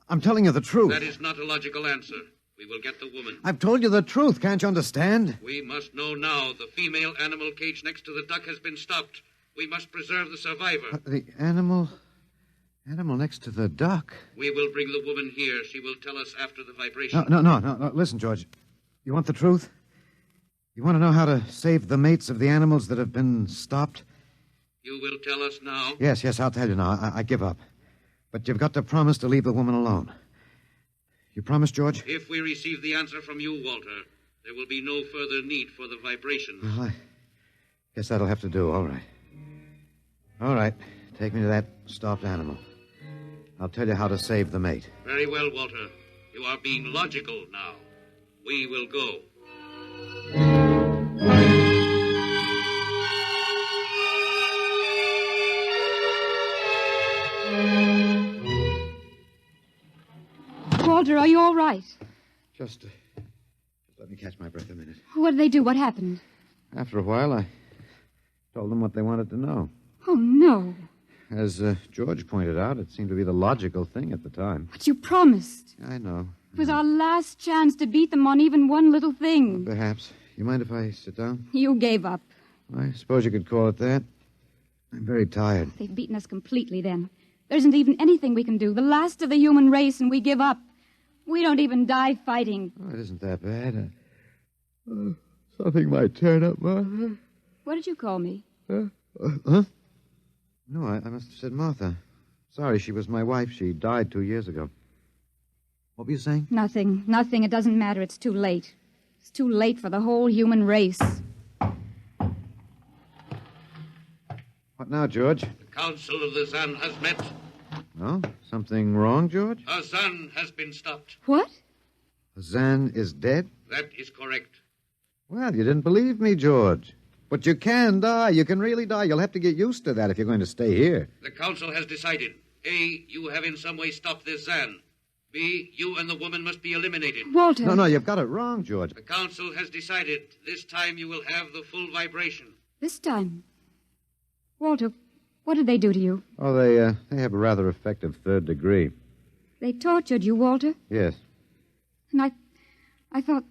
I'm telling you the truth. That is not a logical answer. We will get the woman. I've told you the truth. Can't you understand? We must know now. The female animal cage next to the duck has been stopped. We must preserve the survivor. The animal next to the duck? We will bring the woman here. She will tell us after the vibration. No. Listen, George. You want the truth? You want to know how to save the mates of the animals that have been stopped? You will tell us now? Yes, I'll tell you now. I give up. But you've got to promise to leave the woman alone. You promise, George? If we receive the answer from you, Walter, there will be no further need for the vibrations. Well, I guess that'll have to do. All right. Take me to that stopped animal. I'll tell you how to save the mate. Very well, Walter. You are being logical now. We will go. Walter, are you all right? Just let me catch my breath a minute. What did they do? What happened? After a while, I told them what they wanted to know. Oh, no. As George pointed out, it seemed to be the logical thing at the time. But you promised. I know. It was our last chance to beat them on even one little thing. Perhaps. You mind if I sit down? You gave up. I suppose you could call it that. I'm very tired. They've beaten us completely, then. There isn't even anything we can do. The last of the human race, and we give up. We don't even die fighting. Oh, it isn't that bad. Something might turn up, Martha. What did you call me? Huh? No, I must have said Martha. Sorry, she was my wife. She died 2 years ago. What were you saying? Nothing. It doesn't matter. It's too late. It's too late for the whole human race. What now, George? The Council of the Zan has met. No? Something wrong, George? A Zan has been stopped. What? Zan is dead? That is correct. Well, you didn't believe me, George. But you can die. You can really die. You'll have to get used to that if you're going to stay here. The Council has decided. A, you have in some way stopped this Zan. B, you and the woman must be eliminated. Walter. No, you've got it wrong, George. The Council has decided. This time you will have the full vibration. This time? Walter, what did they do to you? Oh, they have a rather effective third degree. They tortured you, Walter? Yes. And I thought...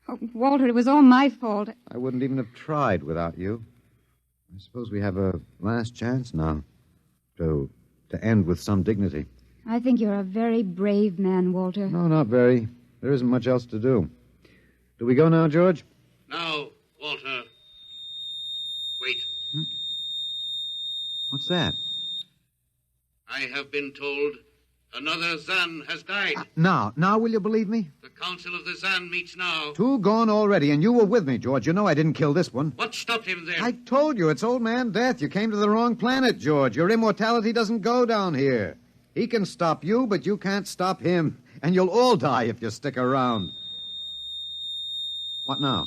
Oh, Walter, it was all my fault. I wouldn't even have tried without you. I suppose we have a last chance now to end with some dignity. I think you're a very brave man, Walter. No, not very. There isn't much else to do. Do we go now, George? Now, Walter. Wait. What's that? I have been told another Zan has died. Now will you believe me? The Council of the Zan meets now. 2 gone already, and you were with me, George. You know I didn't kill this one. What stopped him then? I told you, it's old man Death. You came to the wrong planet, George. Your immortality doesn't go down here. He can stop you, but you can't stop him. And you'll all die if you stick around. What now?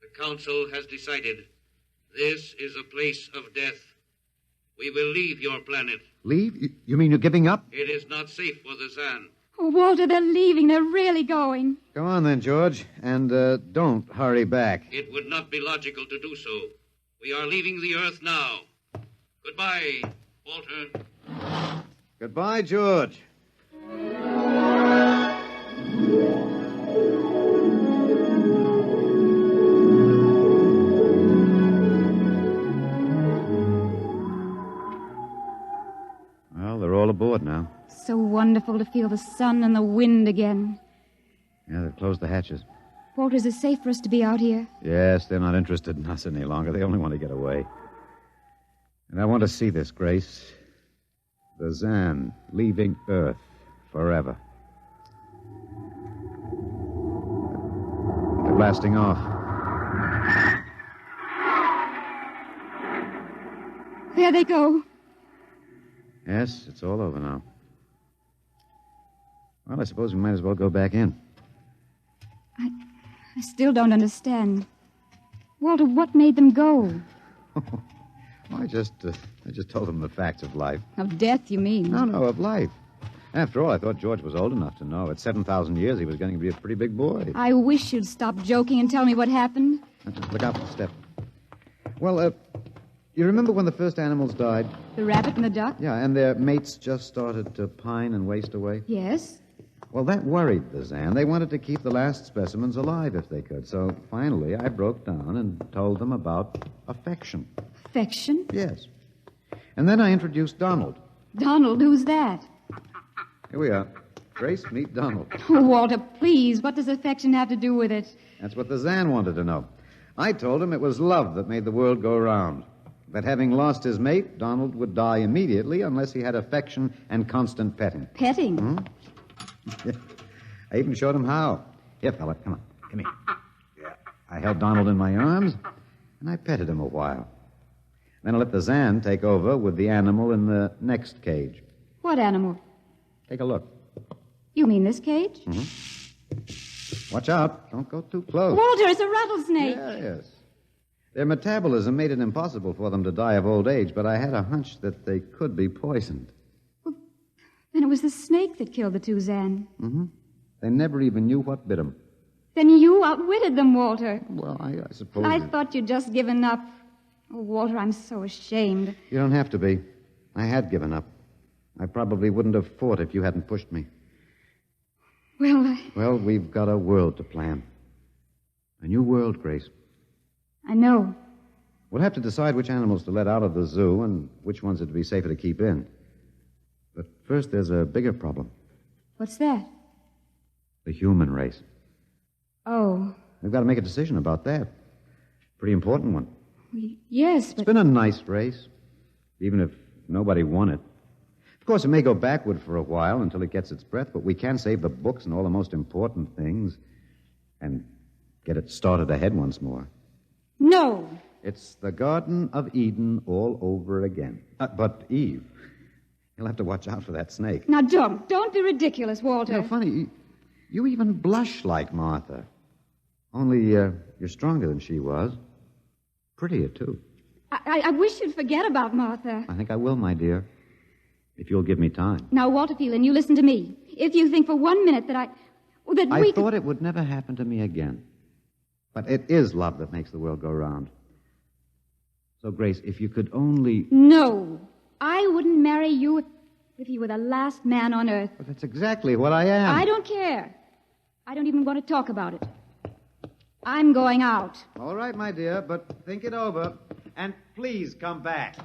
The Council has decided. This is a place of death. We will leave your planet. Leave? You mean you're giving up? It is not safe for the Zan. Oh, Walter, they're leaving. They're really going. Go on then, George. And don't hurry back. It would not be logical to do so. We are leaving the Earth now. Goodbye, Walter. Goodbye, George. aboard now. So wonderful to feel the sun and the wind again. Yeah, they've closed the hatches. Walter, is it safe for us to be out here? Yes, they're not interested in us any longer. They only want to get away. And I want to see this, Grace. The Zan leaving Earth forever. They're blasting off. There they go. Yes, it's all over now. Well, I suppose we might as well go back in. I still don't understand. Walter, what made them go? I just told them the facts of life. Of death, you mean? No, of life. After all, I thought George was old enough to know. At 7,000 years, he was going to be a pretty big boy. I wish you'd stop joking and tell me what happened. Look out for the step. Well, you remember when the first animals died? The rabbit and the duck? Yeah, and their mates just started to pine and waste away? Yes. Well, that worried the Zan. They wanted to keep the last specimens alive if they could. So finally, I broke down and told them about affection. Affection? Yes. And then I introduced Donald. Donald? Who's that? Here we are. Grace, meet Donald. Oh, Walter, please. What does affection have to do with it? That's what the Zan wanted to know. I told him it was love that made the world go round. That having lost his mate, Donald would die immediately unless he had affection and constant petting. Petting? Hmm? I even showed him how. Here, fella, come on. Come here. Yeah. I held Donald in my arms, and I petted him a while. Then I let the Zan take over with the animal in the next cage. What animal? Take a look. You mean this cage? Mm-hmm. Watch out. Don't go too close. Walter, it's a rattlesnake. Yes. Their metabolism made it impossible for them to die of old age, but I had a hunch that they could be poisoned. Then it was the snake that killed the two Zan. Mm-hmm. They never even knew what bit them. Then you outwitted them, Walter. Well, I suppose... I thought you'd just given up. Oh, Walter, I'm so ashamed. You don't have to be. I had given up. I probably wouldn't have fought if you hadn't pushed me. Well, we've got a world to plan. A new world, Grace. I know. We'll have to decide which animals to let out of the zoo and which ones would be safer to keep in. But first, there's a bigger problem. What's that? The human race. Oh. We've got to make a decision about that. Pretty important one. Yes, but... It's been a nice race, even if nobody won it. Of course, it may go backward for a while until it gets its breath, but we can save the books and all the most important things and get it started ahead once more. No. It's the Garden of Eden all over again. But Eve, you'll have to watch out for that snake. Now, don't be ridiculous, Walter. You know, funny, you even blush like Martha. Only you're stronger than she was. Prettier, too. I wish you'd forget about Martha. I think I will, my dear, if you'll give me time. Now, Walter Phelan, you listen to me. If you think for 1 minute that I thought it would never happen to me again. But it is love that makes the world go round. So, Grace, if you could only... No. I wouldn't marry you if you were the last man on Earth. But that's exactly what I am. I don't care. I don't even want to talk about it. I'm going out. All right, my dear, but think it over. And please come back.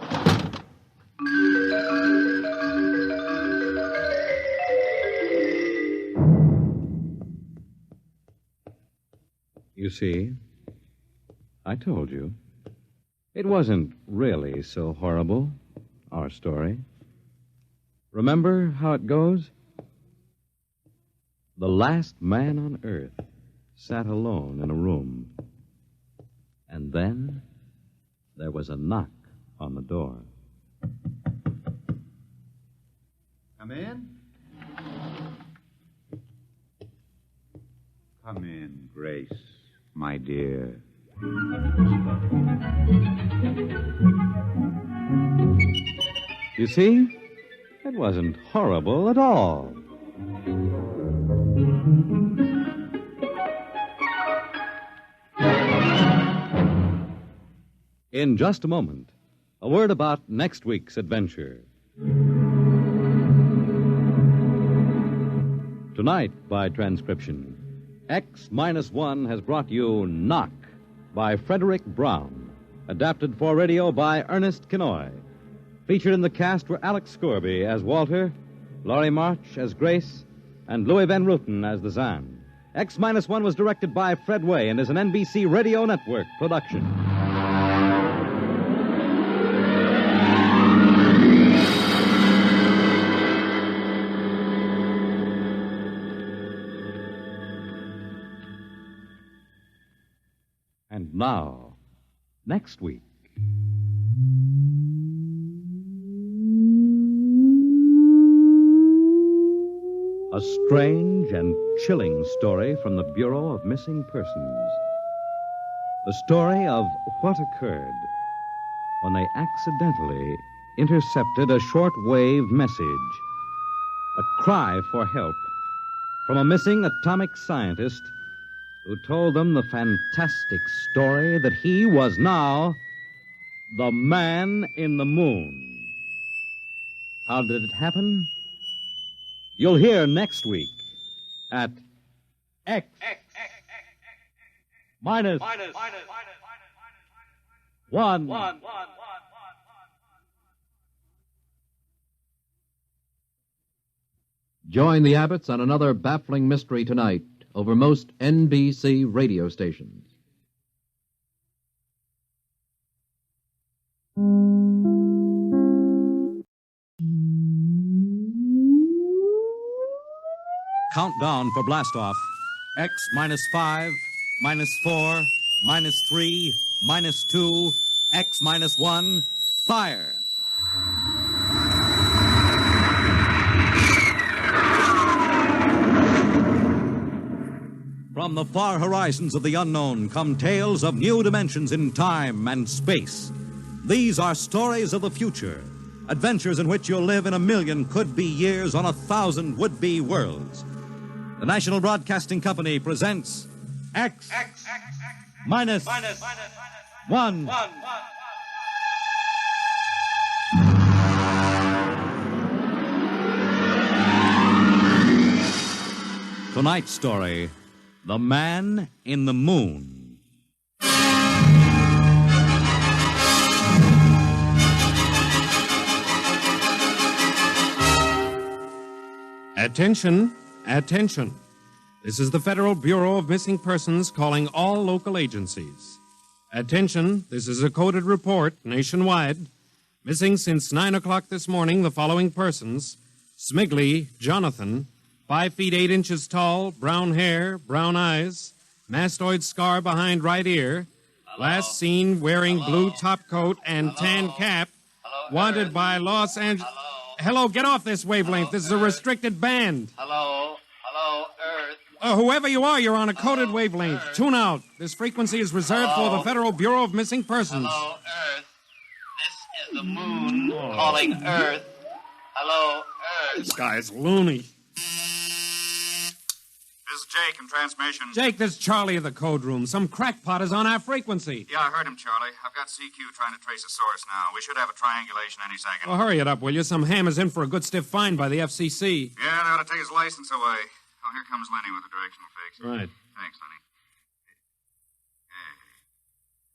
You see, I told you. It wasn't really so horrible, our story. Remember how it goes? The last man on Earth sat alone in a room. And then there was a knock on the door. Come in. Come in, Grace, my dear. You see, it wasn't horrible at all. In just a moment, a word about next week's adventure. Tonight, by transcription, X-1 has brought you Knock by Frederik Brown, adapted for radio by Ernest Kinoy. Featured in the cast were Alex Scorby as Walter, Laurie March as Grace, and Louis Van Ruten as the Zan. X-1 was directed by Fred Way and is an NBC Radio Network production. And now, next week. A strange and chilling story from the Bureau of Missing Persons. The story of what occurred when they accidentally intercepted a short-wave message, a cry for help from a missing atomic scientist who told them the fantastic story that he was now the man in the moon. How did it happen? You'll hear next week at X minus 1. Join the Abbotts on another baffling mystery tonight over most NBC radio stations. Countdown for blastoff. X minus 5, minus 4, minus 3, minus 2, X minus 1, fire. From the far horizons of the unknown come tales of new dimensions in time and space. These are stories of the future, adventures in which you'll live in 1,000,000 could-be years on 1,000 would-be worlds. The National Broadcasting Company presents X minus 1. Tonight's story, The Man in the Moon. Attention. Attention. This is the Federal Bureau of Missing Persons calling all local agencies. Attention. This is a coded report nationwide. Missing since 9 o'clock this morning the following persons: Smigley Jonathan, 5 feet 8 inches tall, brown hair, brown eyes, mastoid scar behind right ear, last seen wearing blue top coat and tan cap, wanted by Los Angeles. Hello, get off this wavelength. This is a restricted band. Hello, Earth. Whoever you are, you're on a coded wavelength. Tune out. This frequency is reserved for the Federal Bureau of Missing Persons. Hello, Earth. This is the moon calling Earth. Hello, Earth. This guy's loony. This is Jake in transmission. Jake, this is Charlie of the code room. Some crackpot is on our frequency. Yeah, I heard him, Charlie. I've got CQ trying to trace a source now. We should have a triangulation any second. Well, hurry it up, will you? Some ham is in for a good stiff fine by the FCC. Yeah, they ought to take his license away. Oh, here comes Lenny with the directional fix. Right. Thanks, Lenny.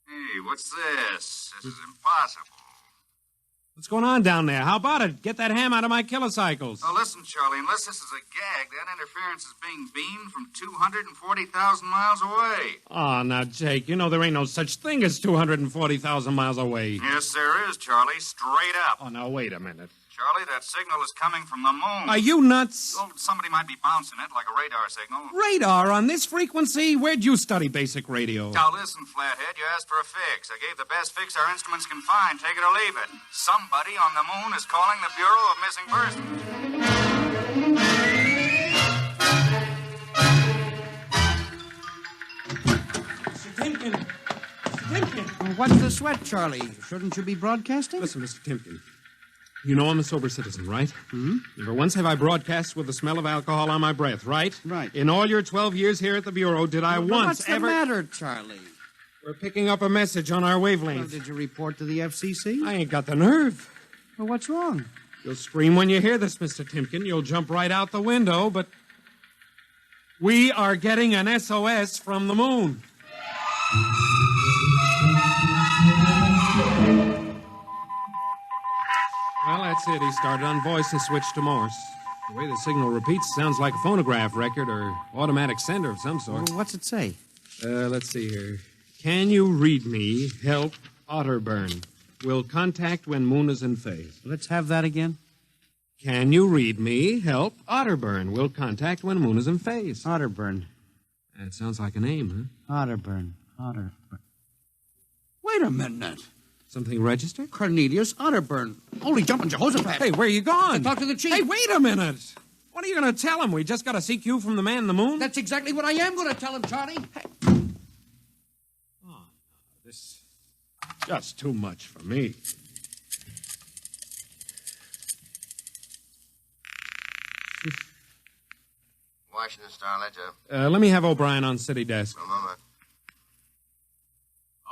Hey, what's this? This is impossible. What's going on down there? How about it? Get that ham out of my kilocycles. Oh, listen, Charlie, unless this is a gag, that interference is being beamed from 240,000 miles away. Oh, now, Jake, you know there ain't no such thing as 240,000 miles away. Yes, there is, Charlie, straight up. Oh, now, wait a minute. Charlie, that signal is coming from the moon. Are you nuts? Oh, somebody might be bouncing it like a radar signal. Radar on this frequency? Where'd you study basic radio? Now, listen, Flathead, you asked for a fix. I gave the best fix our instruments can find. Take it or leave it. Somebody on the moon is calling the Bureau of Missing Persons. Mr. Timken! Mr. Timken! What's the sweat, Charlie? Shouldn't you be broadcasting? Listen, Mr. Timken. You know I'm a sober citizen, right? Hmm? Never once have I broadcast with the smell of alcohol on my breath, right? Right. In all your 12 years here at the Bureau, did I once what's ever... What's the matter, Charlie? We're picking up a message on our wavelength. Well, did you report to the FCC? I ain't got the nerve. Well, what's wrong? You'll scream when you hear this, Mr. Timken. You'll jump right out the window, but... we are getting an SOS from the moon. Well, that's it. He started on voice and switched to Morse. The way the signal repeats sounds like a phonograph record or automatic sender of some sort. Well, what's it say? Let's see here. Can you read me? Help. Otterburn. Will contact when moon is in phase. Let's have that again. Can you read me? Help. Otterburn. Will contact when moon is in phase. Otterburn. That sounds like a name, huh? Otterburn. Wait a minute. Something registered? Cornelius Otterburn. Holy jumping Jehoshaphat. Hey, where are you going? To talk to the chief. Hey, wait a minute. What are you going to tell him? We just got a CQ from the man in the moon? That's exactly what I am going to tell him, Charlie. Oh, this is just too much for me. Washington Star Ledger. Let me have O'Brien on city desk. A moment.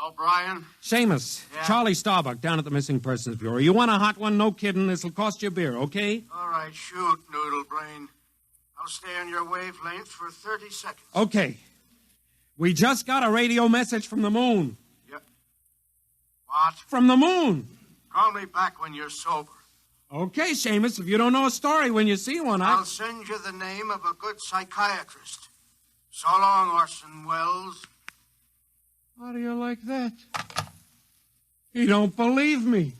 O'Brien? Seamus, Yeah? Charlie Starbuck down at the Missing Persons Bureau. You want a hot one? No kidding. This'll cost you a beer, okay? All right, shoot, Noodle Brain. I'll stay on your wavelength for 30 seconds. Okay. We just got a radio message from the moon. Yeah. What? From the moon. Call me back when you're sober. Okay, Seamus, if you don't know a story when you see one, I'll send you the name of a good psychiatrist. So long, Orson Welles. How do you like that? You don't believe me.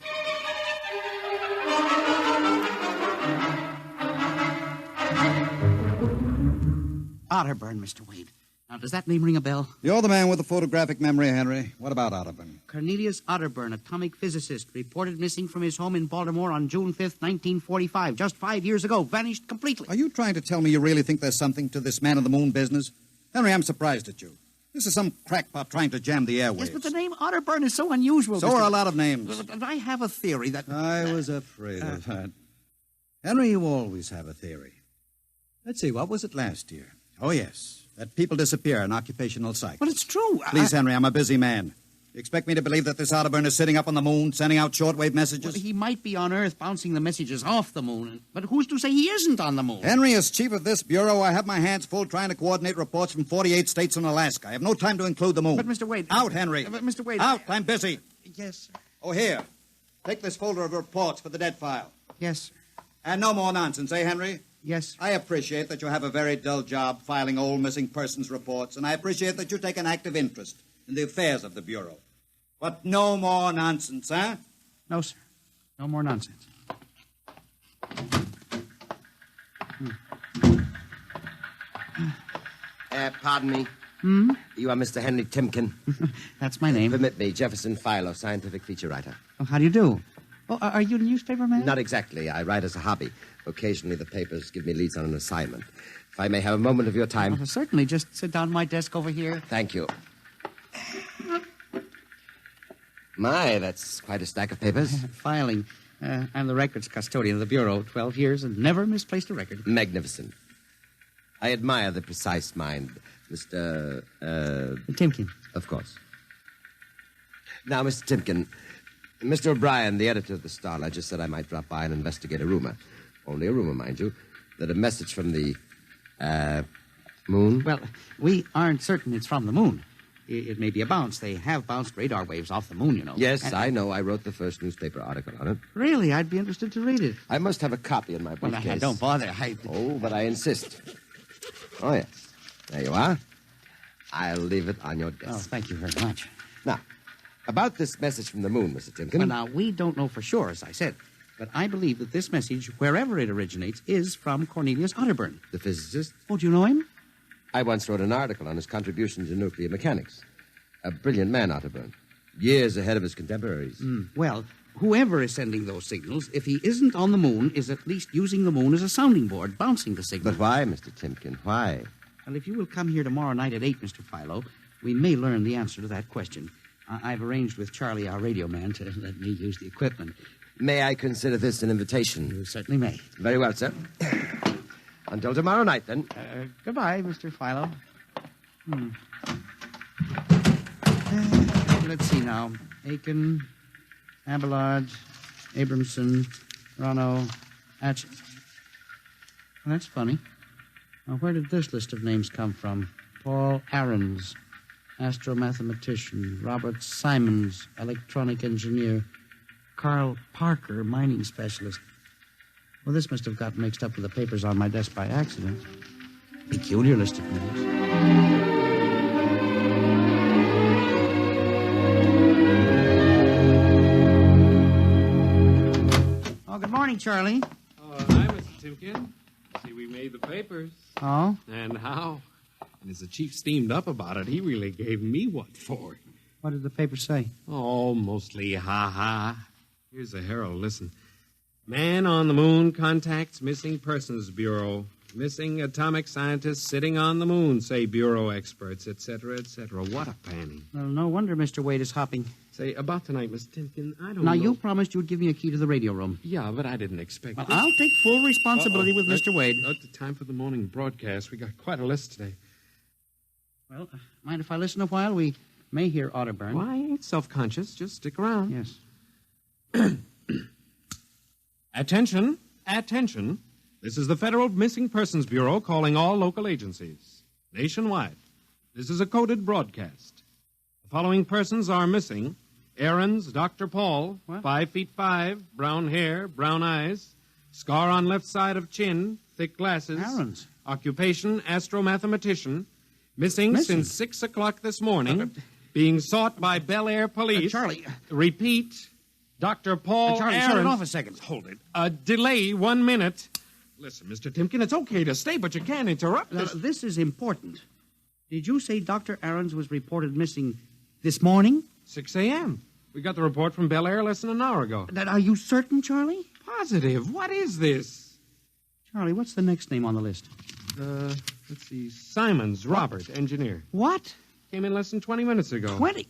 Otterburn, Mr. Wade. Now, does that name ring a bell? You're the man with the photographic memory, Henry. What about Otterburn? Cornelius Otterburn, atomic physicist, reported missing from his home in Baltimore on June 5th, 1945. Just 5 years ago. Vanished completely. Are you trying to tell me you really think there's something to this man in the moon business? Henry, I'm surprised at you. This is some crackpot trying to jam the airwaves. Yes, but the name Otterburn is so unusual. So are a lot of names. But I have a theory that... I was afraid of that. Henry, you always have a theory. Let's see, what was it last year? Oh, yes. That people disappear in occupational psych. But it's true. Please, Henry, I'm a busy man. You expect me to believe that this Otterburn is sitting up on the moon, sending out shortwave messages? Well, he might be on Earth bouncing the messages off the moon. But who's to say he isn't on the moon? Henry, as chief of this bureau, I have my hands full trying to coordinate reports from 48 states and Alaska. I have no time to include the moon. But, Mr. Wade... Out, Henry. But, Mr. Wade... Out, I'm busy. Yes, sir. Oh, here. Take this folder of reports for the dead file. Yes, sir. And no more nonsense, eh, Henry? Yes. I appreciate that you have a very dull job filing old missing persons reports, and I appreciate that you take an active interest in the affairs of the Bureau. But no more nonsense, huh? No, sir. No more nonsense. Pardon me. Hmm? You are Mr. Henry Timken. That's my name. Permit me, Jefferson Philo, scientific feature writer. Oh, how do you do? Oh, are you a newspaper man? Not exactly. I write as a hobby. Occasionally, the papers give me leads on an assignment. If I may have a moment of your time. Oh, certainly. Just sit down at my desk over here. Thank you. My, that's quite a stack of papers. Filing. I'm the records custodian of the Bureau. 12 years and never misplaced a record. Magnificent. I admire the precise mind, Mr. Timken. Of course. Now, Mr. Timken, Mr. O'Brien, the editor of the Star Ledger, said I might drop by and investigate a rumor. Only a rumor, mind you, that a message from the, moon? Well, we aren't certain it's from the moon. It may be a bounce. They have bounced radar waves off the moon, you know. Yes, I know. I wrote the first newspaper article on it. Really? I'd be interested to read it. I must have a copy in my Well, briefcase. don't bother. Oh, but I insist. Oh, yes. There you are. I'll leave it on your desk. Oh, thank you very much. Now, about this message from the moon, Mr. Timken. Well, now, we don't know for sure, as I said. But I believe that this message, wherever it originates, is from Cornelius Otterburn. The physicist? Oh, do you know him? I once wrote an article on his contribution to nuclear mechanics. A brilliant man, Otterburn. Years ahead of his contemporaries. Well, whoever is sending those signals, if he isn't on the moon, is at least using the moon as a sounding board, bouncing the signal. But why, Mr. Timken? Why? Well, if you will come here tomorrow night at 8, Mr. Philo, we may learn the answer to that question. I've arranged with Charlie, our radio man, to let me use the equipment. May I consider this an invitation? You certainly may. Very well, sir. Until tomorrow night, then. Goodbye, Mr. Philo. Let's see now. Aiken, Abelard, Abramson, Rono, Atch. Well, that's funny. Now, where did this list of names come from? Paul Ahrens, astromathematician. Robert Simons, electronic engineer. Carl Parker, mining specialist. Well, this must have got mixed up with the papers on my desk by accident. Peculiar list of names. Oh, good morning, Charlie. Oh, hi, Mr. Timken. See, we made the papers. Oh? And how? And as the chief steamed up about it, he really gave me what for. What did the paper say? Oh, mostly ha-ha. Here's the Herald. Listen. Man on the moon contacts Missing Persons Bureau. Missing atomic scientists sitting on the moon, say Bureau experts, etc., etc. What a panning. Well, no wonder Mr. Wade is hopping. Say, about tonight, Miss Timken, I don't Now, know. you promised you'd give me a key to the radio room. Yeah, but I didn't expect Well, this. I'll take full responsibility with Mr. Wade. Not the time for the morning broadcast. We got quite a list today. Well, mind if I listen a while? We may hear Otterburn. Well, I ain't self-conscious. Just stick around. Yes. Attention. Attention. This is the Federal Missing Persons Bureau calling all local agencies. Nationwide. This is a coded broadcast. The following persons are missing. Aaron's Dr. Pohl, 5'5", brown hair, brown eyes, scar on left side of chin, thick glasses. Aaron's. Occupation, astromathematician. Missing since 6 o'clock this morning. Being sought by Bel Air police. Charlie. Repeat. Dr. Paul Charlie, Aaron. shut it off a second. Hold it. Delay 1 minute. Listen, Mr. Timken, it's okay to stay, but you can't interrupt Now, this. this is important. Did you say Dr. Aarons was reported missing this morning? 6 a.m. We got the report from Bel Air less than an hour ago. Are you certain, Charlie? Positive. What is this? Charlie, what's the next name on the list? Let's see. Simons, Robert, engineer. What? Came in less than 20 minutes ago. 20?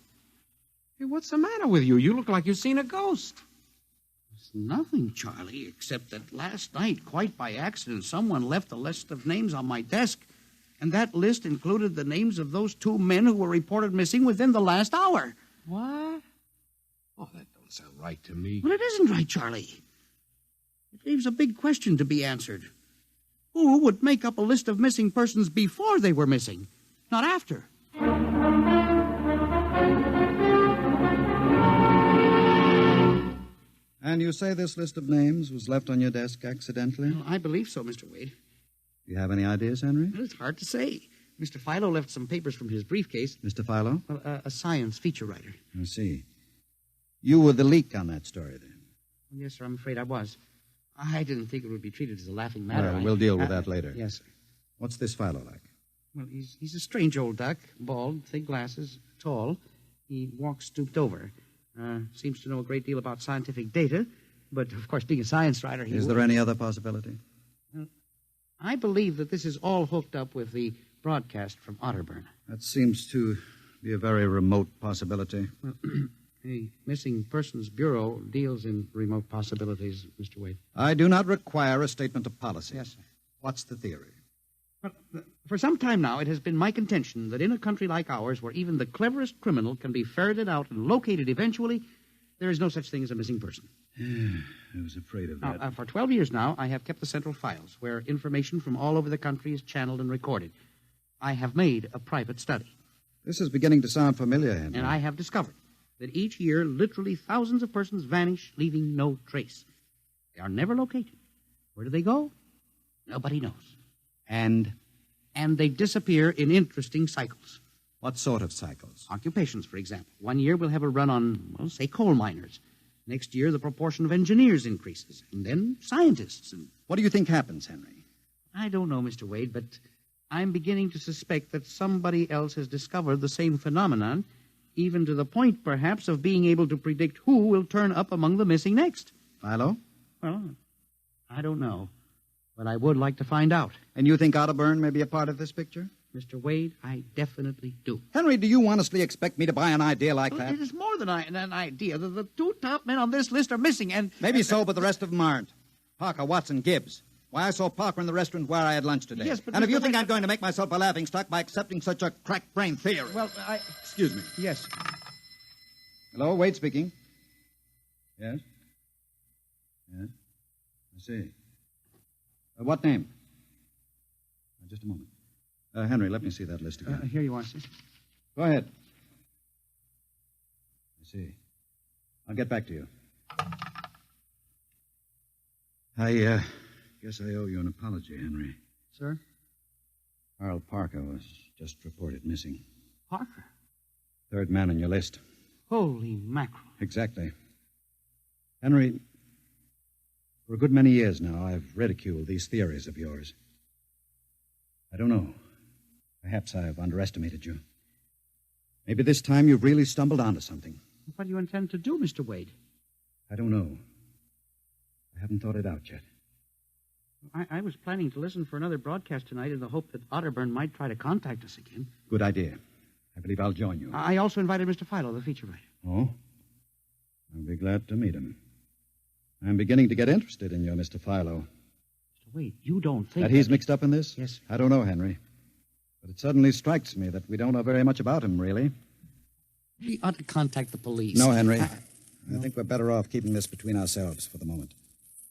Hey, what's the matter with you? You look like you've seen a ghost. It's nothing, Charlie, except that last night, quite by accident, someone left a list of names on my desk, and that list included the names of those 2 men who were reported missing within the last hour. What? Oh, that don't sound right to me. Well, it isn't right, Charlie. It leaves a big question to be answered. Who would make up a list of missing persons before they were missing, not after? And you say this list of names was left on your desk accidentally? Well, I believe so, Mr. Wade. Do you have any ideas, Henry? Well, it's hard to say. Mr. Philo left some papers from his briefcase. Mr. Philo? Well, a science feature writer. I see. You were the leak on that story, then? Yes, sir, I'm afraid I was. I didn't think it would be treated as a laughing matter. Well, we'll deal with that later. Yes, sir. What's this Philo like? Well, he's a strange old duck, bald, thick glasses, tall. He walks stooped over. Seems to know a great deal about scientific data, but, of course, being a science writer, Is there any other possibility? I believe that this is all hooked up with the broadcast from Otterburn. That seems to be a very remote possibility. Well, the Missing Persons Bureau deals in remote possibilities, Mr. Wade. I do not require a statement of policy. Yes, sir. What's the theory? Well, for some time now, it has been my contention that in a country like ours, where even the cleverest criminal can be ferreted out and located eventually, there is no such thing as a missing person. I was afraid of that. Now, for 12 years now, I have kept the central files, where information from all over the country is channeled and recorded. I have made a private study. This is beginning to sound familiar, Henry. And I have discovered that each year, literally thousands of persons vanish, leaving no trace. They are never located. Where do they go? Nobody knows. And they disappear in interesting cycles. What sort of cycles? Occupations, for example. 1 year we'll have a run on, well, say, coal miners. Next year, the proportion of engineers increases. And then scientists. And what do you think happens, Henry? I don't know, Mr. Wade, but I'm beginning to suspect that somebody else has discovered the same phenomenon, even to the point, perhaps, of being able to predict who will turn up among the missing next. Philo? Well, I don't know. But I would like to find out. And you think Otterburn may be a part of this picture? Mr. Wade, I definitely do. Henry, do you honestly expect me to buy an idea like that? It is more than an idea. The 2 top men on this list are missing, and... Maybe so, but the rest of them aren't. Parker, Watson, Gibbs. Why, I saw Parker in the restaurant where I had lunch today. Yes, but... And if you think I'm going to make myself a laughingstock by accepting such a crack-brain theory... Well, Excuse me. Yes. Hello, Wade speaking. Yes? Yes? I see. What name? Just a moment. Henry, let me see that list again. Here you are, sir. Go ahead. I see. I'll get back to you. I Guess I owe you an apology, Henry. Sir? Carl Parker was just reported missing. Parker? Third man on your list. Holy mackerel. Exactly. Henry, for a good many years now, I've ridiculed these theories of yours. I don't know. Perhaps I've underestimated you. Maybe this time you've really stumbled onto something. What do you intend to do, Mr. Wade? I don't know. I haven't thought it out yet. I was planning to listen for another broadcast tonight in the hope that Otterburn might try to contact us again. Good idea. I believe I'll join you. I also invited Mr. Philo, the feature writer. Oh? I'll be glad to meet him. I'm beginning to get interested in your Mr. Philo. Mr. Wade, you don't think that he's mixed up in this? Yes. I don't know, Henry. But it suddenly strikes me that we don't know very much about him, really. We ought to contact the police. No, Henry. I think we're better off keeping this between ourselves for the moment.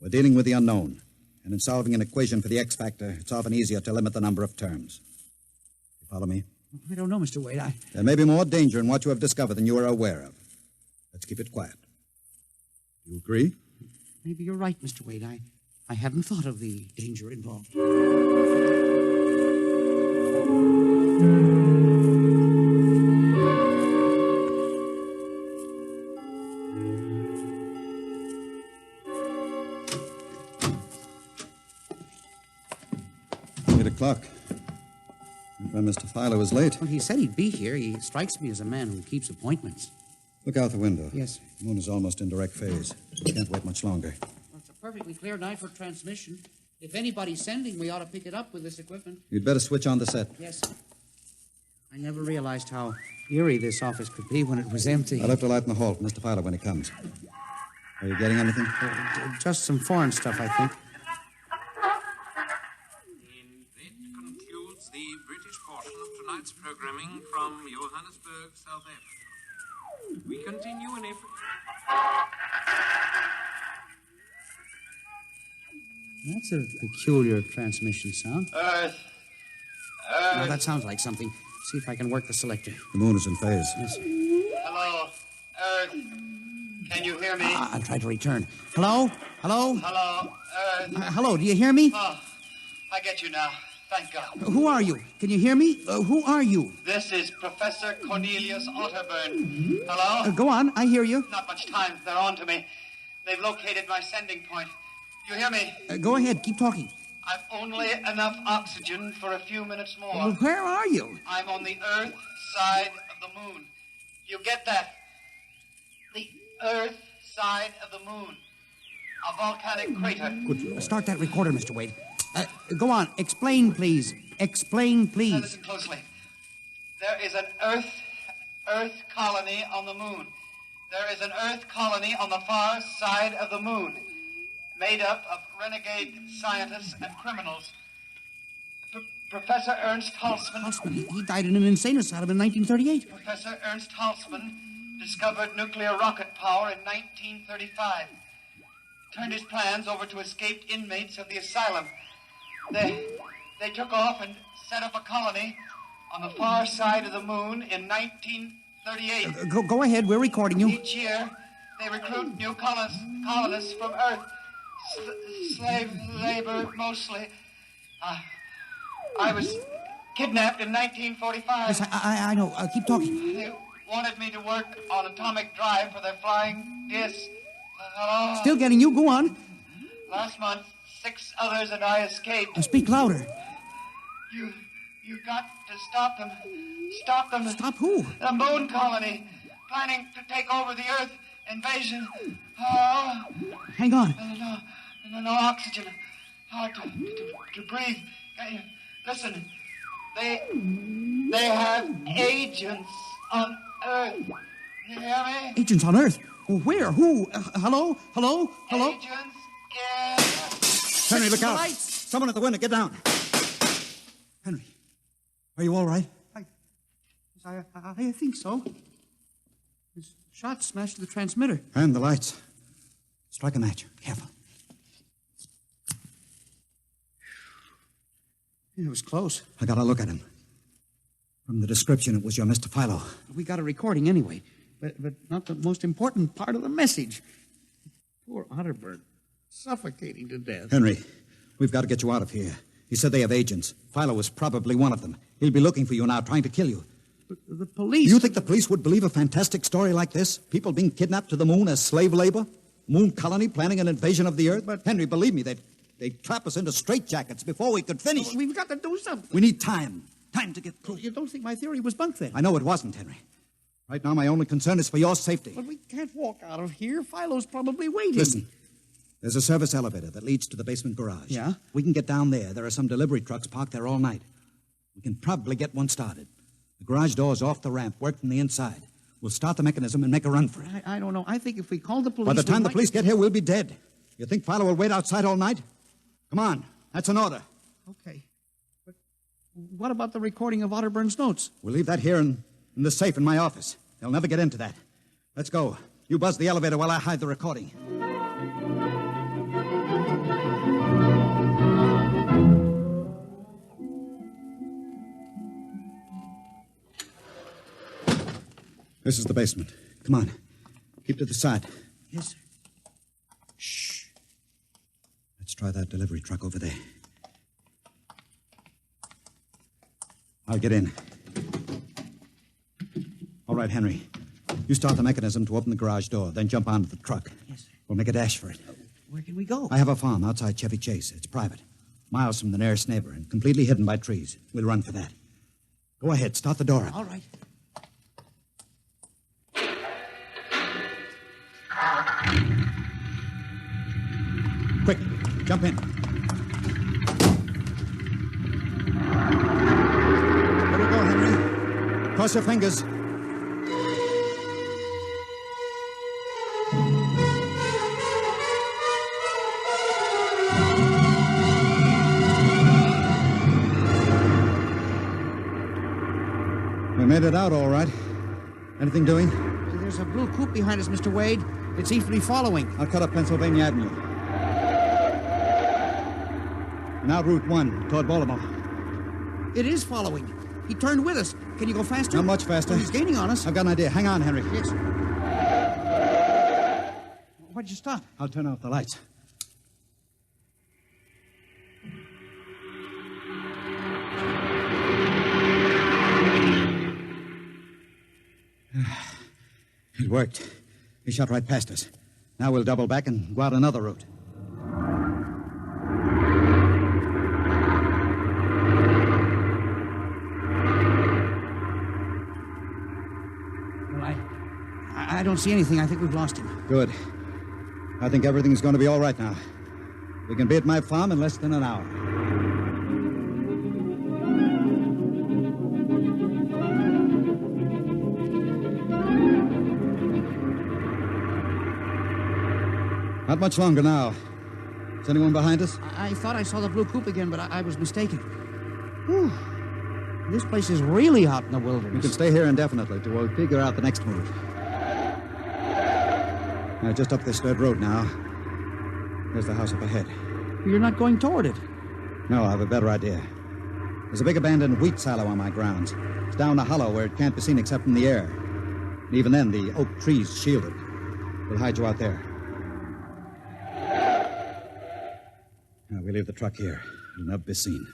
We're dealing with the unknown. And in solving an equation for the X factor, it's often easier to limit the number of terms. You follow me? I don't know, Mr. Wade. There may be more danger in what you have discovered than you are aware of. Let's keep it quiet. Do you agree? Maybe you're right, Mr. Wade. I hadn't thought of the danger involved. 8 o'clock. If Mr. Philo is late. Well, he said he'd be here. He strikes me as a man who keeps appointments. Look out the window. Yes. The moon is almost in direct phase. We can't wait much longer. Well, it's a perfectly clear night for transmission. If anybody's sending, we ought to pick it up with this equipment. You'd better switch on the set. Yes. I never realized how eerie this office could be when it was empty. I'll have to light in the hall for Mr. Philo when he comes. Are you getting anything? Just some foreign stuff, I think. That concludes the British portion of tonight's programming from Johannesburg, South Africa. We continue in April. That's a peculiar transmission sound. Earth. Now, that sounds like something. See if I can work the selector. The moon is in phase. Yes. Hello, Earth. Can you hear me? I'll try to return. Hello? Hello? Hello, Earth. Hello, do you hear me? Oh, I get you now. Thank God. Who are you? Can you hear me? Who are you? This is Professor Cornelius Otterburn. Hello? Go on, I hear you. Not much time. They're on to me. They've located my sending point. You hear me? Go ahead, keep talking. I've only enough oxygen for a few minutes more. Well, where are you? I'm on the Earth side of the moon. You get that? The Earth side of the moon. A volcanic crater. Good. Start that recorder, Mr. Wade. Go on. Explain, please. Explain, please. Now listen closely. There is an Earth colony on the moon. There is an Earth colony on the far side of the moon, made up of renegade scientists and criminals. Professor Ernst Halsman... He died in an insane asylum in 1938. Professor Ernst Halsman discovered nuclear rocket power in 1935. Turned his plans over to escaped inmates of the asylum. They took off and set up a colony on the far side of the moon in 1938. Go ahead, we're recording you. Each year, they recruit new colonists from Earth. Slave labor, mostly. I was kidnapped in 1945. Yes, I know. Keep talking. They wanted me to work on atomic drive for their flying disc. Hello? Still getting you. Go on. Last month, 6 others and I escaped. Speak louder. You got to stop them. Stop them. Stop who? The moon colony, planning to take over the Earth. Invasion. Oh. Hang on. No oxygen. Hard to breathe. Listen. They have agents on Earth. You hear me? Agents on Earth? Where? Who? Hello? Agents in... Henry, look out. Someone at the window. Get down. Henry, are you all right? I think so. This shot smashed the transmitter. And the lights. Strike a match. Careful. It was close. I got a look at him. From the description, it was your Mr. Philo. We got a recording anyway, but not the most important part of the message. Poor Otterburn, suffocating to death. Henry, We've got to get you out of here. He said they have agents. Philo was probably one of them. He'll be looking for you now, trying to kill you. But the police... You think the police would believe a fantastic story like this? People being kidnapped to the moon as slave labor? Moon colony planning an invasion of the Earth? But Henry, believe me, they'd trap us into straitjackets before we could finish. We've got to do something. We need time. Time to get through. You don't think my theory was bunk then? I know it wasn't, Henry. Right now, my only concern is for your safety. But we can't walk out of here. Philo's probably waiting. Listen, there's a service elevator that leads to the basement garage. Yeah? We can get down there. There are some delivery trucks parked there all night. We can probably get one started. The garage door's off the ramp, work from the inside. We'll start the mechanism and make a run for it. I don't know. I think if we call the police... By the time the police get here, we'll be dead. You think Philo will wait outside all night? Come on. That's an order. Okay. But what about the recording of Otterburn's notes? We'll leave that here in the safe in my office. They'll never get into that. Let's go. You buzz the elevator while I hide the recording. This is the basement. Come on. Keep to the side. Yes, sir. Shh. Let's try that delivery truck over there. I'll get in. All right, Henry. You start the mechanism to open the garage door, then jump onto the truck. Yes, sir. We'll make a dash for it. Where can we go? I have a farm outside Chevy Chase. It's private. Miles from the nearest neighbor and completely hidden by trees. We'll run for that. Go ahead. Start the door up. All right. Quick, jump in. Here we go, Henry. Cross your fingers. We made it out all right. Anything doing? There's a blue coupe behind us, Mr. Wade. It's easily following. I'll cut up Pennsylvania Avenue. Now Route 1, toward Baltimore. It is following. He turned with us. Can you go faster? Not much faster. Well, he's gaining on us. I've got an idea. Hang on, Henry. Yes. Why'd you stop? I'll turn off the lights. It worked. He shot right past us. Now we'll double back and go out another route. Well, I don't see anything. I think we've lost him. Good. I think everything's going to be all right now. We can be at my farm in less than an hour. Not much longer now. Is anyone behind us? I thought I saw the blue coupe again, but I was mistaken. Whew. This place is really hot in the wilderness. We can stay here indefinitely till we'll figure out the next move. Just up this dirt road now. There's the house up ahead. You're not going toward it. No, I have a better idea. There's a big abandoned wheat silo on my grounds. It's down a hollow where it can't be seen except from the air. And even then, the oak trees shield it. We'll hide you out there. Now, we leave the truck here. It'll never be seen.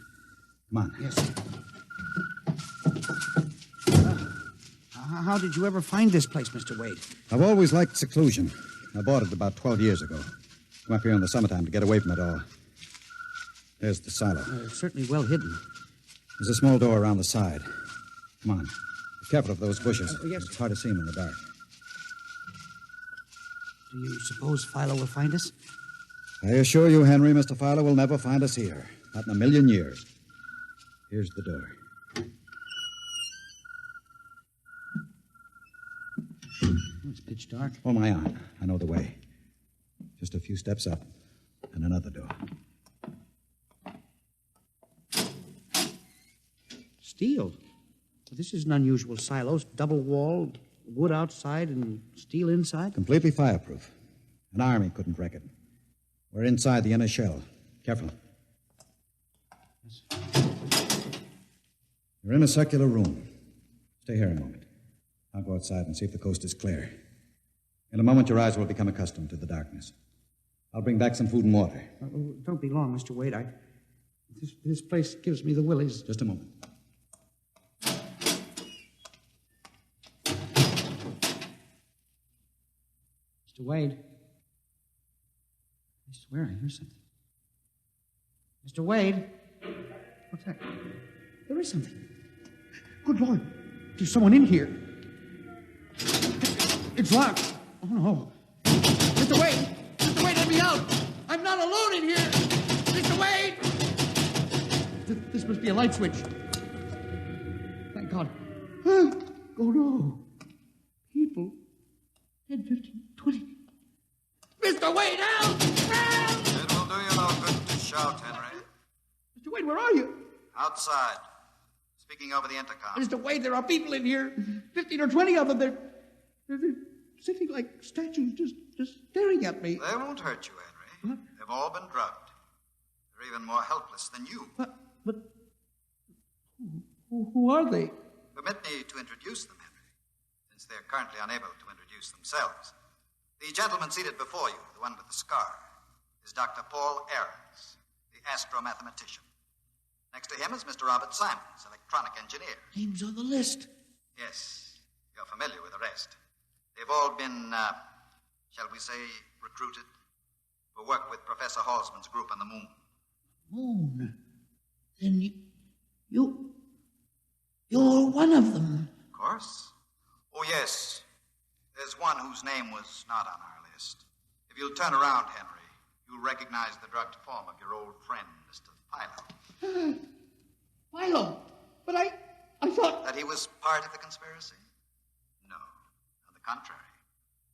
Come on. Yes. How did you ever find this place, Mr. Wade? I've always liked seclusion. I bought it about 12 years ago. Come up here in the summertime to get away from it all. There's the silo. It's certainly well hidden. There's a small door around the side. Come on. Be careful of those bushes. Yes. It's hard to see them in the dark. Do you suppose Philo will find us? I assure you, Henry, Mr. Fowler will never find us here. Not in a million years. Here's the door. It's pitch dark. Oh, my arm. I know the way. Just a few steps up and another door. Steel. This is an unusual silo. Double wall, wood outside and steel inside. Completely fireproof. An army couldn't wreck it. We're inside the inner shell. Careful. You're in a circular room. Stay here a moment. I'll go outside and see if the coast is clear. In a moment, your eyes will become accustomed to the darkness. I'll bring back some food and water. Don't be long, Mr. Wade. This place gives me the willies. Just a moment. Mr. Wade. I swear I hear something. Mr. Wade. What's that? There is something. Good Lord. There's someone in here. It's locked. Oh, no. Mr. Wade! Mr. Wade, let me out! I'm not alone in here! Mr. Wade! This must be a light switch. Thank God. Oh, no. People. 10, 15, 20. Mr. Wade, help! Help! It will do you no good to shout, Henry. Mr. Wade, where are you? Outside. Speaking over the intercom. Mr. Wade, there are people in here. 15 or 20 of them. They're sitting like statues, just staring at me. They won't hurt you, Henry. What? They've all been drugged. They're even more helpless than you. But who are they? Permit me to introduce them, Henry, since they're currently unable to introduce themselves. The gentleman seated before you, the one with the scar, is Dr. Pohl, the astromathematician. Next to him is Mr. Robert Simons, electronic engineer. Names on the list. Yes, you're familiar with the rest. They've all been, shall we say, recruited for work with Professor Halsman's group on the moon. Moon? Then you're one of them. Of course. Oh, yes. There's one whose name was not on our list. If you'll turn around, Henry, you'll recognize the drugged form of your old friend, Mr. Philo. Philo? But I thought... That he was part of the conspiracy? No. On the contrary.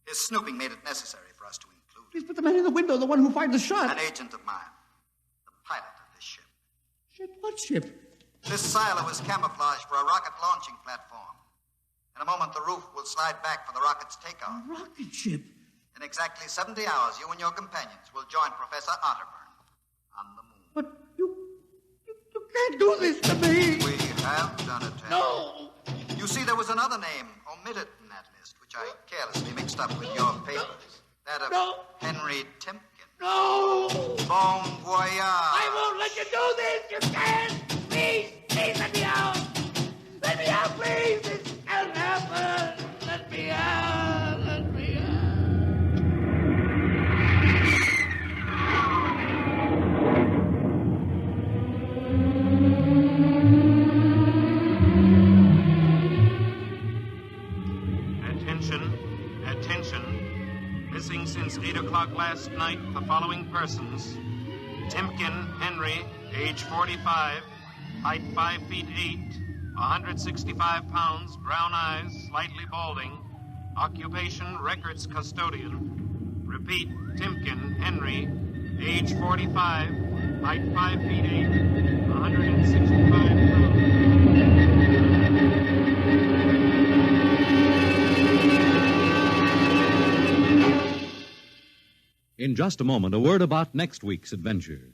His snooping made it necessary for us to include Please put the man in the window, the one who fired the shot. an agent of mine, the pilot of this ship. Ship? What ship? This silo is camouflaged for a rocket launching platform. In a moment, the roof will slide back for the rocket's takeoff. A rocket ship? In exactly 70 hours, you and your companions will join Professor Otterburn on the moon. But you can't do this to me. We have done it, Henry. No. You see, there was another name omitted in that list, which I carelessly mixed up with your papers. That of Henry Timken. No. Bon voyage. I won't let you do this. You can't. Please let me out. Let me out, please. This can't happen. Let me out. Let me out. Attention. Missing since 8 o'clock last night, the following persons. Timken Henry, age 45, height 5 feet 8, 165 pounds, brown eyes, slightly balding, occupation records custodian. Repeat, Timken Henry, age 45, height 5 feet 8, 165 pounds. In just a moment, a word about next week's adventure.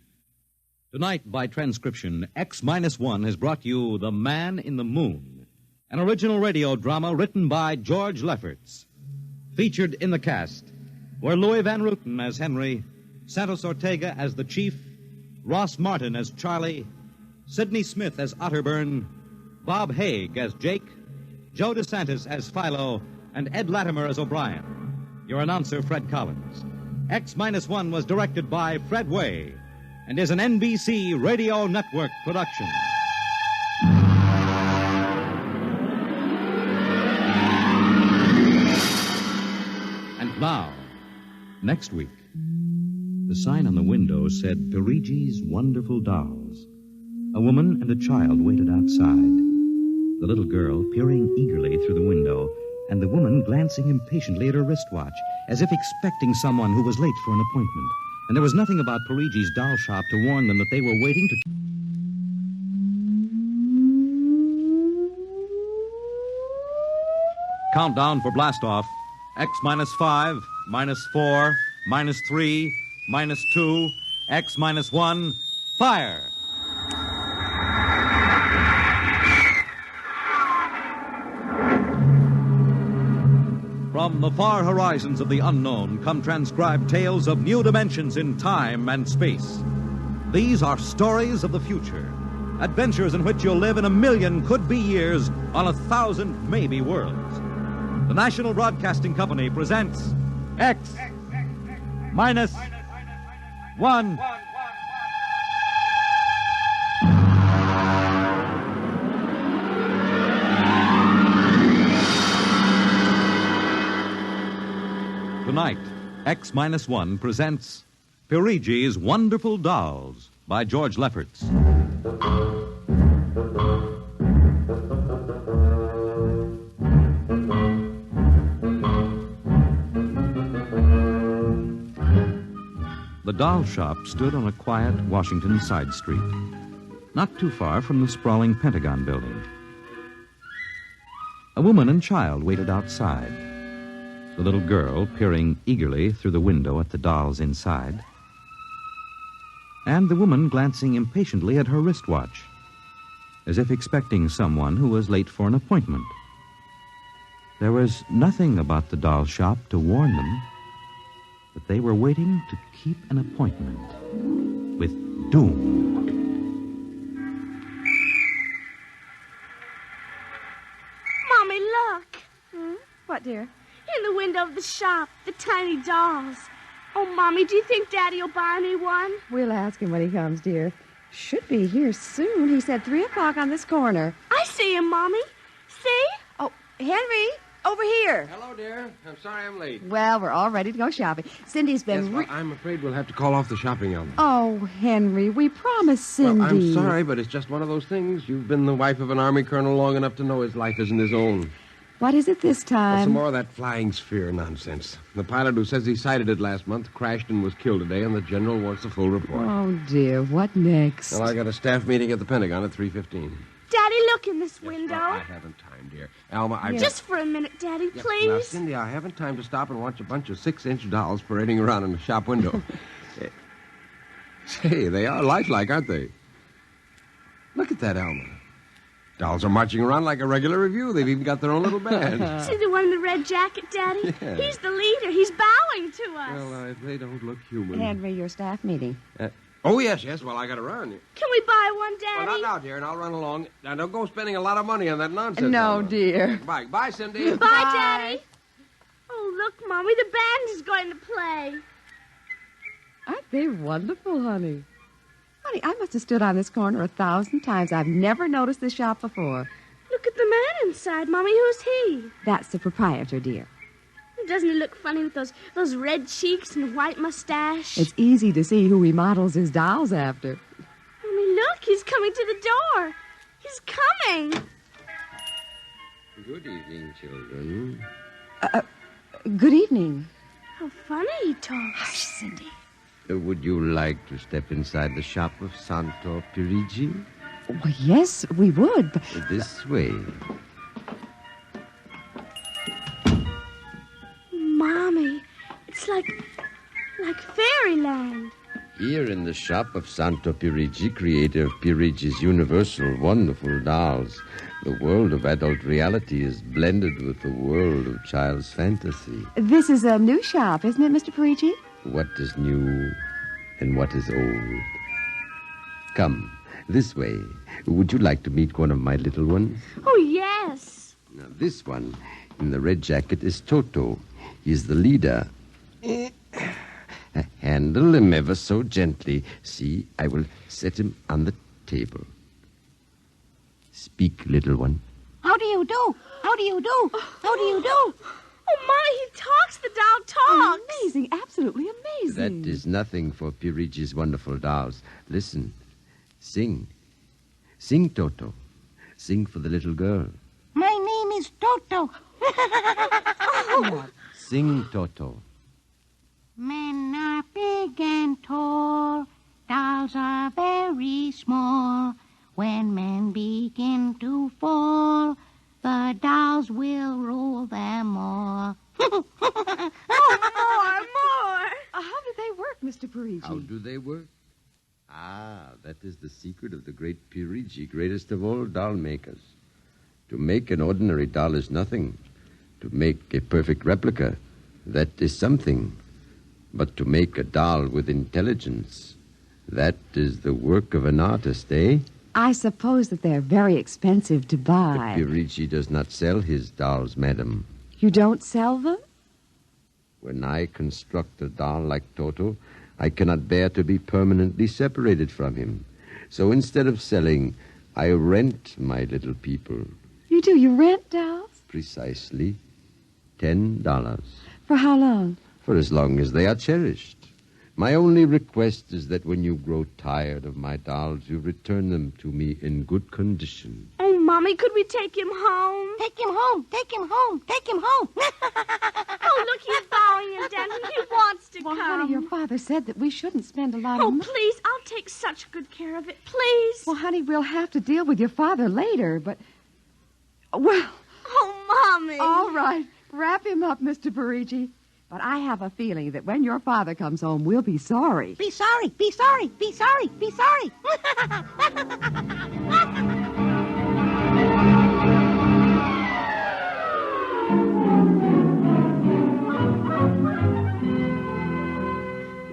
Tonight, by transcription, X-1 has brought you The Man in the Moon, an original radio drama written by George Lefferts. Featured in the cast were Louis Van Ruten as Henry, Santos Ortega as the Chief, Ross Martin as Charlie, Sidney Smith as Otterburn, Bob Haig as Jake, Joe DeSantis as Philo, and Ed Latimer as O'Brien. Your announcer, Fred Collins. X-1 was directed by Fred Way and is an NBC Radio Network production. And now, next week, the sign on the window said Perigi's Wonderful Dolls. A woman and a child waited outside. The little girl peering eagerly through the window, and the woman glancing impatiently at her wristwatch, as if expecting someone who was late for an appointment. And there was nothing about Perigi's doll shop to warn them that they were waiting to... Countdown for blastoff. X-5, -4, -3, -2, X-1, fire! From the far horizons of the unknown come transcribed tales of new dimensions in time and space. These are stories of the future, adventures in which you'll live in 1,000,000 could-be years on 1,000 maybe worlds. The National Broadcasting Company presents X-1. Tonight, X-1 presents Pirigi's Wonderful Dolls by George Lefferts. The doll shop stood on a quiet Washington side street, not too far from the sprawling Pentagon building. A woman and child waited outside, the little girl peering eagerly through the window at the dolls inside, and the woman glancing impatiently at her wristwatch, as if expecting someone who was late for an appointment. There was nothing about the doll shop to warn them that they were waiting to keep an appointment with doom. Mommy, look. What, dear? In the window of the shop, the tiny dolls. Oh, Mommy, do you think Daddy will buy me one? We'll ask him when he comes, dear. Should be here soon. He said 3 o'clock on this corner. I see him, Mommy. See? Oh, Henry, over here. Hello, dear. I'm sorry I'm late. Well, we're all ready to go shopping. Cindy's been... Yes, well, I'm afraid we'll have to call off the shopping, Elma. Oh, Henry, we promised Cindy. Well, I'm sorry, but it's just one of those things. You've been the wife of an army colonel long enough to know his life isn't his own. What is it this time? Well, some more of that flying sphere nonsense. The pilot who says he sighted it last month crashed and was killed today, and the general wants a full report. Oh, dear. What next? Well, I got a staff meeting at the Pentagon at 3:15. Daddy, look in this window. Well, I haven't time, dear. Alma, I... Just for a minute, Daddy, please. Now, Cindy, I haven't time to stop and watch a bunch of 6-inch dolls parading around in the shop window. Say, they are lifelike, aren't they? Look at that, Alma. Dolls are marching around like a regular review. They've even got their own little band. See the one in the red jacket, Daddy? Yeah. He's the leader. He's bowing to us. Well, they don't look human. Henry, your staff meeting. Oh, yes. Well, I got to run. Can we buy one, Daddy? Well, not now, dear, and I'll run along. Now, don't go spending a lot of money on that nonsense. No, Alma. dear. Bye. Bye, Cindy. Bye, Daddy. Oh, look, Mommy, the band is going to play. Aren't they wonderful, honey? Honey, I must have stood on this corner 1,000 times. I've never noticed this shop before. Look at the man inside, Mommy. Who's he? That's the proprietor, dear. Doesn't he look funny with those red cheeks and white mustache? It's easy to see who he models his dolls after. Mommy, look. He's coming to the door. He's coming. Good evening, children. Good evening. How funny he talks. Hush, Cindy. Would you like to step inside the shop of Santo Pirigi? Well, yes, we would. But... This way. Mommy, it's like fairyland. Here in the shop of Santo Pirigi, creator of Pirigi's universal wonderful dolls, the world of adult reality is blended with the world of child's fantasy. This is a new shop, isn't it, Mr. Pirigi? What is new and what is old? Come, this way. Would you like to meet one of my little ones? Oh, yes. Now, this one in the red jacket is Toto. He's the leader. Handle him ever so gently. See, I will set him on the table. Speak, little one. How do you do? How do you do? How do you do? Oh, Mommy, he talks. The doll talks. Amazing, absolutely amazing. That is nothing for Pirigi's wonderful dolls. Listen. Sing. Sing, Toto. Sing for the little girl. My name is Toto. Sing, Toto. Men are big and tall. Dolls are very small. When men begin to fall, the dolls will rule them all. More. How do they work, Mr. Pirigi? How do they work? That is the secret of the great Pirigi, greatest of all doll makers. To make an ordinary doll is nothing. To make a perfect replica, that is something. But to make a doll with intelligence, that is the work of an artist, eh? I suppose that they're very expensive to buy. Pirigi does not sell his dolls, madam. You don't sell them? When I construct a doll like Toto, I cannot bear to be permanently separated from him. So instead of selling, I rent my little people. You do? You rent dolls? Precisely. $10. For how long? For as long as they are cherished. My only request is that when you grow tired of my dolls, you return them to me in good condition. Oh, Mommy, could we take him home? Take him home. Take him home. Take him home. Oh, look, he's bowing and dancing. He wants to Well, come. honey, your father said that we shouldn't spend a lot of Oh, money. please, I'll take such good care of it. Please. Well, honey, we'll have to deal with your father later, but... Well... Oh, Mommy. All right. Wrap him up, Mr. Parigi. But I have a feeling that when your father comes home, we'll be sorry. Be sorry. Be sorry. Be sorry. Be sorry.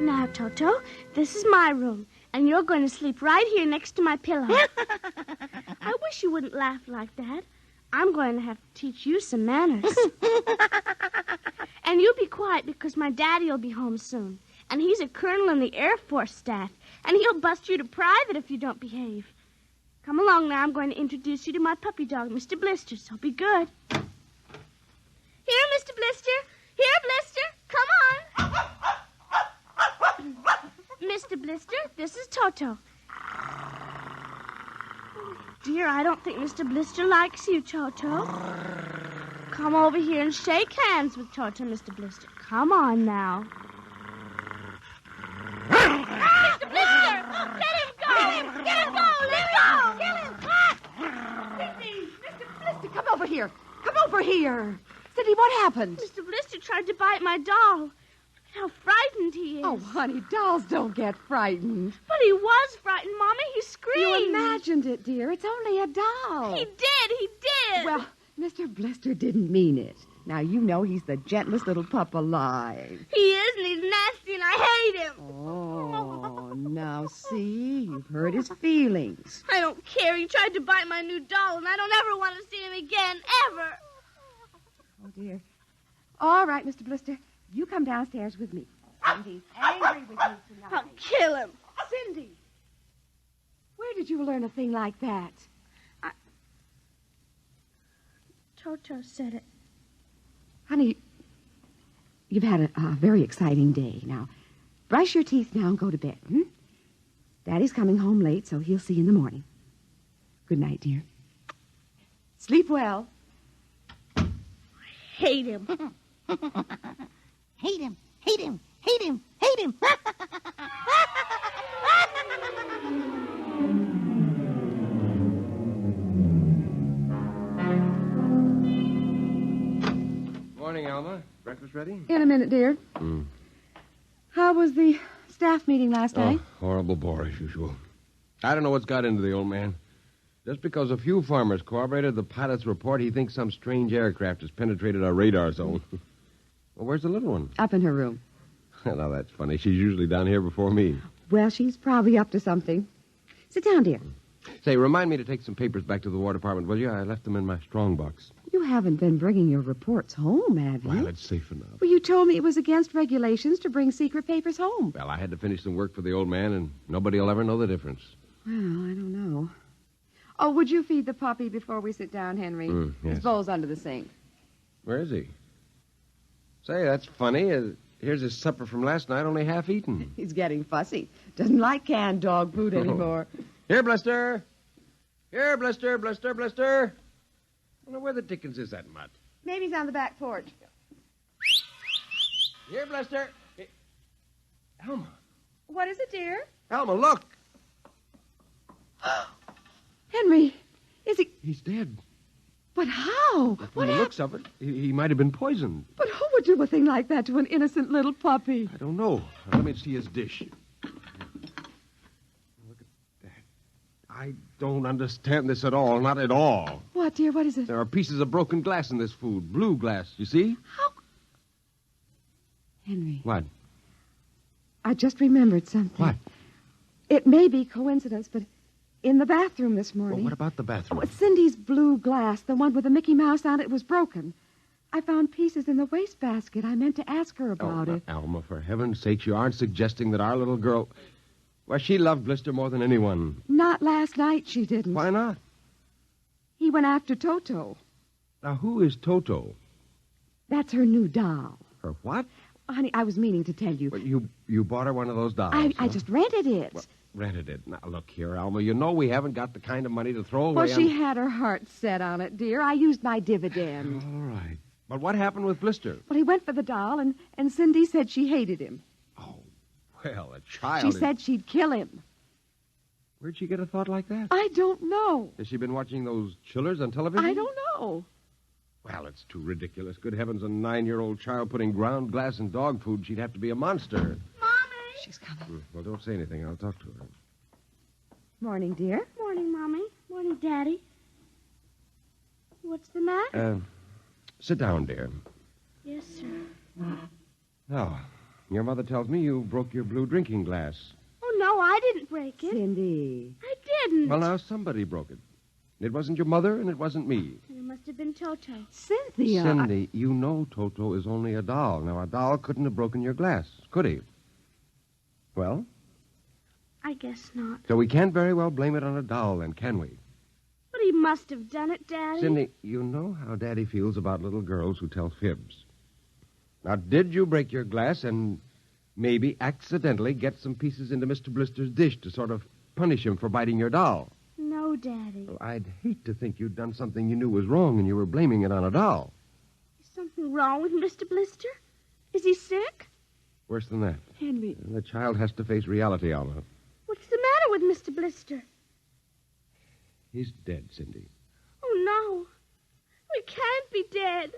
Now, Toto, this is my room, and you're going to sleep right here next to my pillow. I wish you wouldn't laugh like that. I'm going to have to teach you some manners. And you be quiet because my daddy will be home soon. And he's a colonel in the Air Force staff. And he'll bust you to private if you don't behave. Come along now. I'm going to introduce you to my puppy dog, Mr. Blister, so be good. Here, Mr. Blister. Here, Blister. Come on. Mr. Blister, this is Toto. Dear, I don't think Mr. Blister likes you, Toto. Come over here and shake hands with Toto, Mr. Blister. Come on now. Mr. Blister! Let him go! Let him go! Let go! Kill him! Cindy! Mr. Blister, come over here. Come over here. Cindy, what happened? Mr. Blister tried to bite my doll. Look how frightened he is. Oh, honey, dolls don't get frightened. But he was frightened, Mommy. He screamed. You imagined it, dear. It's only a doll. He did. Well, Mr. Blister didn't mean it. Now, you know he's the gentlest little pup alive. He is, and he's nasty, and I hate him. Oh, now see, you've hurt his feelings. I don't care. He tried to bite my new doll, and I don't ever want to see him again, ever. Oh, dear. All right, Mr. Blister. You come downstairs with me. Cindy's angry with you tonight. I'll kill him. Cindy! Where did you learn a thing like that? Toto said it. Honey, you've had a very exciting day. Now, brush your teeth now and go to bed, hmm? Daddy's coming home late, so he'll see you in the morning. Good night, dear. Sleep well. I hate him. Hate him. Hate him. Hate him. Hate him. Morning, Alma. Breakfast ready? In a minute, dear. How was the staff meeting last night? Horrible bore as usual. I don't know what's got into the old man. Just because a few farmers corroborated the pilot's report, he thinks some strange aircraft has penetrated our radar zone. Well, where's the little one? Up in her room. Now, that's funny. She's usually down here before me. Well, she's probably up to something. Sit down, dear. Say, remind me to take some papers back to the War Department, will you? I left them in my strong box. You haven't been bringing your reports home, have you? Well, it's safe enough. Well, you told me it was against regulations to bring secret papers home. Well, I had to finish some work for the old man, and nobody will ever know the difference. Well, I don't know. Oh, would you feed the puppy before we sit down, Henry? Yes. His bowl's under the sink. Where is he? Say, that's funny. Here's his supper from last night, only half eaten. He's getting fussy. Doesn't like canned dog food anymore. Here, Blister. Here, Blister, Blister, Blister. I wonder where the dickens is that mutt? Maybe he's on the back porch. Here, Blister. Hey. Alma. What is it, dear? Alma, look. Henry, is he... He's dead. But how? From the looks of it, he might have been poisoned. But who would do a thing like that to an innocent little puppy? I don't know. Now, let me see his dish. Look at that. I don't understand this at all. Not at all. Well, What, dear? What is it? There are pieces of broken glass in this food. Blue glass, you see? How? Henry. What? I just remembered something. What? It may be coincidence, but in the bathroom this morning... Well, what about the bathroom? Cindy's blue glass, the one with the Mickey Mouse on it, was broken. I found pieces in the wastebasket. I meant to ask her about it. Alma, for heaven's sake, you aren't suggesting that our little girl... Well, she loved Blister more than anyone. Not last night, she didn't. Why not? He went after Toto. Now, who is Toto? That's her new doll. Her what? Honey, I was meaning to tell you. Well, you bought her one of those dolls, I just rented it. Well, rented it. Now, look here, Alma. You know we haven't got the kind of money to throw away Well, she had her heart set on it, dear. I used my dividend. All right. But what happened with Blister? Well, he went for the doll, and Cindy said she hated him. Well, a child... She said she'd kill him. Where'd she get a thought like that? I don't know. Has she been watching those chillers on television? I don't know. Well, it's too ridiculous. Good heavens, a 9-year-old child putting ground glass in dog food. She'd have to be a monster. Mommy! She's coming. Well, don't say anything. I'll talk to her. Morning, dear. Morning, Mommy. Morning, Daddy. What's the matter? Sit down, dear. Yes, sir. Now, your mother tells me you broke your blue drinking glass. Oh, no, I didn't break it. Cindy. I didn't. Well, now, somebody broke it. It wasn't your mother, and it wasn't me. And it must have been Toto. Cynthia. Cindy, you know Toto is only a doll. Now, a doll couldn't have broken your glass, could he? Well? I guess not. So we can't very well blame it on a doll, then, can we? But he must have done it, Daddy. Cindy, you know how Daddy feels about little girls who tell fibs. Now, did you break your glass and maybe accidentally get some pieces into Mr. Blister's dish to sort of punish him for biting your doll? No, Daddy. Well, I'd hate to think you'd done something you knew was wrong and you were blaming it on a doll. Is something wrong with Mr. Blister? Is he sick? Worse than that. Henry. The child has to face reality, Alma. What's the matter with Mr. Blister? He's dead, Cindy. Oh, no. We can't be dead.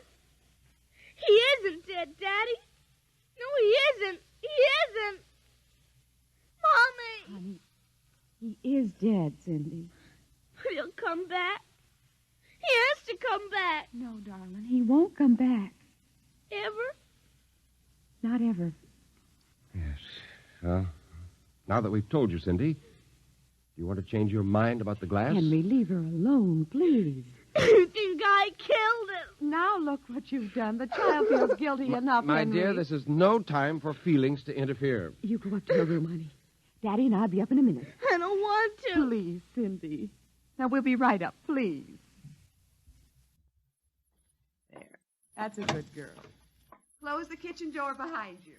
He isn't dead, Daddy. No, he isn't. He isn't. Mommy. Honey, he is dead, Cindy. But he'll come back. He has to come back. No, darling, he won't come back. Ever? Not ever. Yes. Well, now that we've told you, Cindy, do you want to change your mind about the glass? Henry, leave her alone, please. You think I killed him? Now look what you've done. The child feels guilty enough, My Henry. dear, this is no time for feelings to interfere. You go up to your room, honey. Daddy and I'll be up in a minute. I don't want to. Please, Cindy. Now, we'll be right up, please. There. That's a good girl. Close the kitchen door behind you.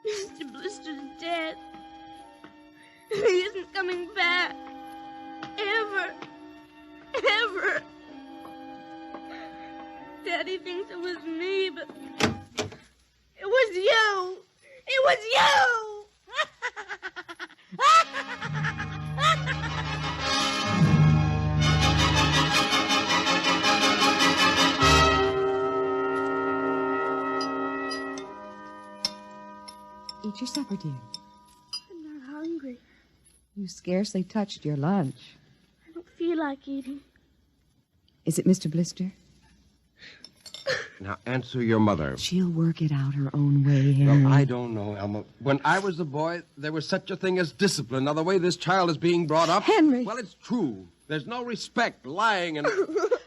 Mr. Blister's dead. He isn't coming back. Ever. Ever. Daddy thinks it was me, but it was you. It was you. Eat your supper, dear. I'm not hungry. You scarcely touched your lunch. I don't feel like eating. Is it Mr. Blister? Now, answer your mother. She'll work it out her own way, Henry. Well, I don't know, Elma. When I was a boy, there was such a thing as discipline. Now, the way this child is being brought up... Henry! Well, it's true. There's no respect, lying, and...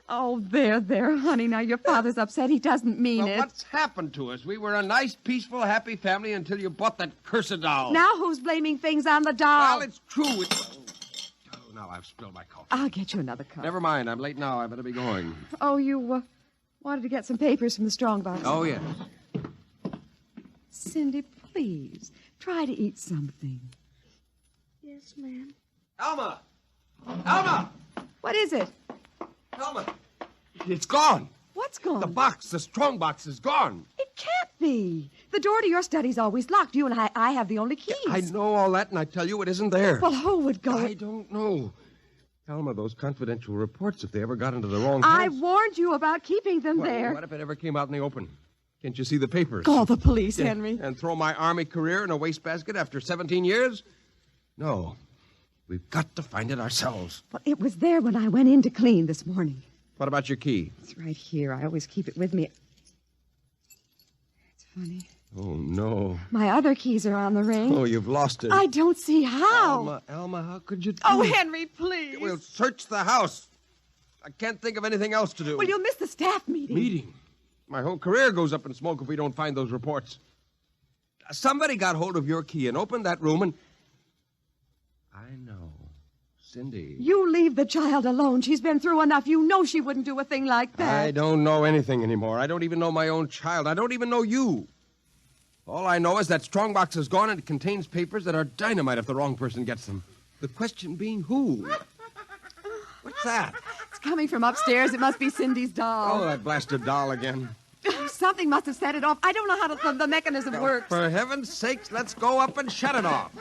Oh, there, honey. Now, your father's upset. He doesn't mean Well, it. what's happened to us? We were a nice, peaceful, happy family until you bought that cursed doll. Now who's blaming things on the doll? Well, it's true. Oh, now I've spilled my coffee. I'll get you another cup. Never mind. I'm late now. I better be going. Oh, you wanted to get some papers from the strongbox. Oh, yes. Cindy, please, try to eat something. Yes, ma'am. Alma! Alma! What is it? Alma! It's gone. What's gone? The box, the strong box is gone. It can't be. The door to your study's always locked. You and I have the only keys. I know all that, and I tell you it isn't there. Well, who would go? I don't know. Alma, those confidential reports, if they ever got into the wrong I hands... warned you about keeping them there. What if it ever came out in the open? Can't you see the papers? Call the police, Henry. And throw my army career in a wastebasket after 17 years? No. We've got to find it ourselves. Well, it was there when I went in to clean this morning. What about your key? It's right here. I always keep it with me. It's funny. Oh, no. My other keys are on the ring. Oh, you've lost it. I don't see how. Alma, how could you do Oh, it? Henry, please. We'll search the house. I can't think of anything else to do. Well, you'll miss the staff meeting. Meeting? My whole career goes up in smoke if we don't find those reports. Somebody got hold of your key and opened that room and... I know. Cindy. You leave the child alone. She's been through enough. You know she wouldn't do a thing like that. I don't know anything anymore. I don't even know my own child. I don't even know you. All I know is that strongbox is gone and it contains papers that are dynamite if the wrong person gets them. The question being who? What's that? It's coming from upstairs. It must be Cindy's doll. Oh, that blasted doll again. Something must have set it off. I don't know how the mechanism works. For heaven's sakes, let's go up and shut it off.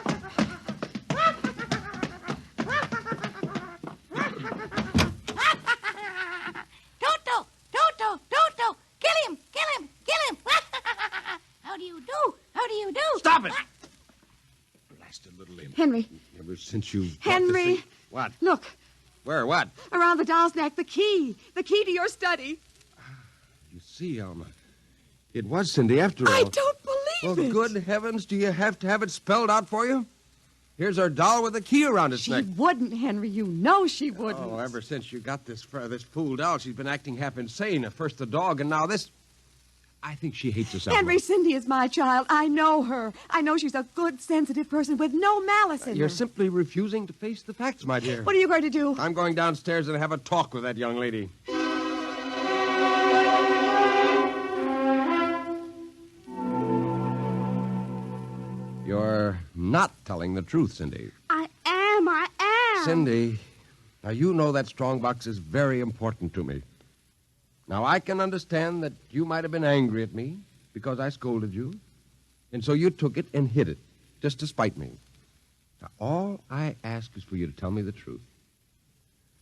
Toto! Kill him! How do you do? Stop it! Blasted little imp. Henry. Ever since you... Henry. What? Look. Where? What? Around the doll's neck, the key. The key to your study. You see, Alma, it was Cindy after all. I don't believe it. Well, good heavens, do you have to have it spelled out for you? Here's our doll with a key around its neck. She wouldn't, Henry. You know she wouldn't. Oh, ever since you got this fool doll, she's been acting half insane. First the dog, and now this. I think she hates us, Alma. Henry, Cindy is my child. I know her. I know she's a good, sensitive person with no malice in You're her. simply refusing to face the facts, my dear. What are you going to do? I'm going downstairs and have a talk with that young lady. You're not telling the truth, Cindy. I am. Cindy, now you know that strongbox is very important to me. Now, I can understand that you might have been angry at me because I scolded you, and so you took it and hid it, just to spite me. Now, all I ask is for you to tell me the truth.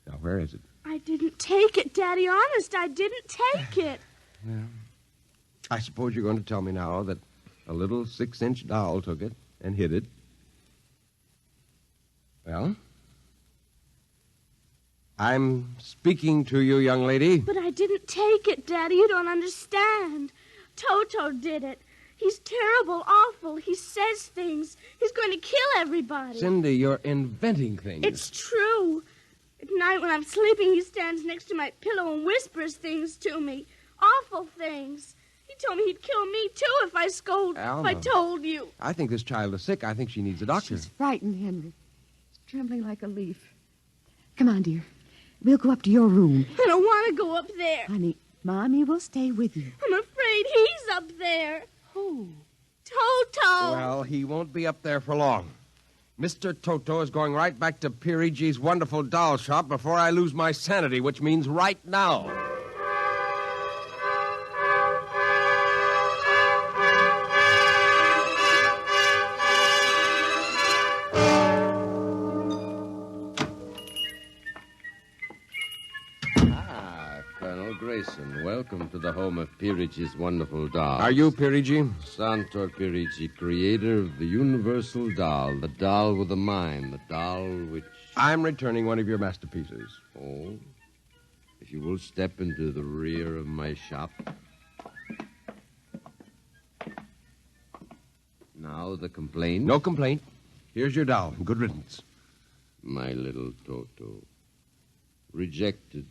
Now, where is it? I didn't take it, Daddy. Honest, I didn't take it. Well, I suppose you're going to tell me now that a little 6-inch doll took it and hid it. Well, I'm speaking to you, young lady. But I didn't take it, Daddy. You don't understand. Toto did it. He's terrible, awful. He says things. He's going to kill everybody. Cindy, you're inventing things. It's true. At night when I'm sleeping, he stands next to my pillow and whispers things to me. Awful things. He told me he'd kill me, too, if I Alma. if I told you. I think this child is sick. I think she needs a doctor. She's frightened, Henry. She's trembling like a leaf. Come on, dear. We'll go up to your room. I don't want to go up there. Honey, Mommy will stay with you. I'm afraid he's up there. Who? Toto. Well, he won't be up there for long. Mr. Toto is going right back to Pirigi's wonderful doll shop before I lose my sanity, which means right now. Colonel Grayson, welcome to the home of Pirigi's wonderful doll. Are you Pirigi? Santor Pirigi, creator of the universal doll, the doll with a mind, the doll which... I'm returning one of your masterpieces. Oh? If you will step into the rear of my shop. Now the complaint? No complaint. Here's your doll. Good riddance. My little Toto. Rejected.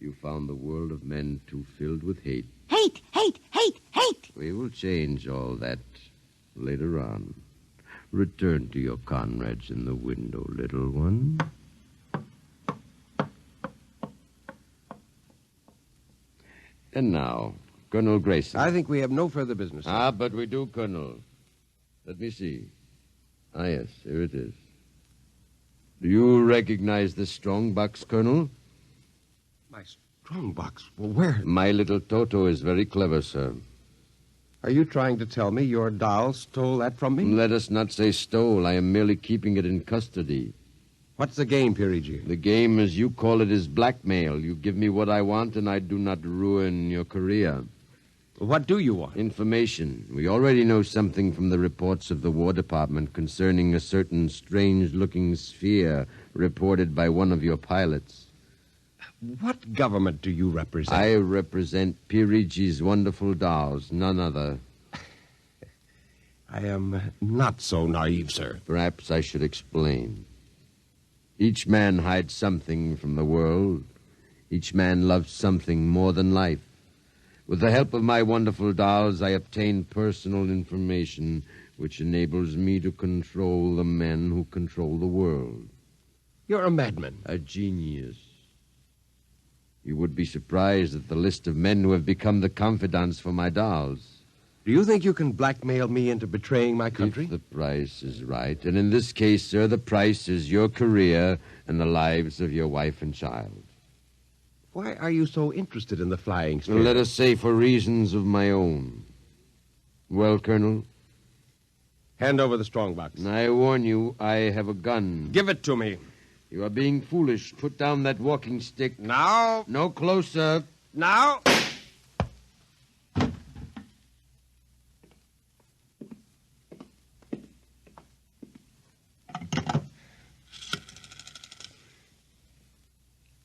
You found the world of men too filled with hate. Hate! We will change all that later on. Return to your comrades in the window, little one. And now, Colonel Grayson. I think we have no further business. Ah, but we do, Colonel. Let me see. Ah, yes, here it is. Do you recognize this strong box, Colonel? My strong box? Well, where? My little Toto is very clever, sir. Are you trying to tell me your doll stole that from me? Let us not say stole. I am merely keeping it in custody. What's the game, Pirigi? The game, as you call it, is blackmail. You give me what I want, and I do not ruin your career. What do you want? Information. We already know something from the reports of the War Department concerning a certain strange-looking sphere reported by one of your pilots. What government do you represent? I represent Pirigi's wonderful dolls, none other. I am not so naive, sir. Perhaps I should explain. Each man hides something from the world. Each man loves something more than life. With the help of my wonderful dolls, I obtain personal information which enables me to control the men who control the world. You're a madman. A genius. You would be surprised at the list of men who have become the confidants for my dolls. Do you think you can blackmail me into betraying my country? If the price is right. And in this case, sir, the price is your career and the lives of your wife and child. Why are you so interested in the flying sphere? Let us say for reasons of my own. Well, Colonel? Hand over the strongbox. I warn you, I have a gun. Give it to me. You are being foolish. Put down that walking stick. Now. No closer. Now.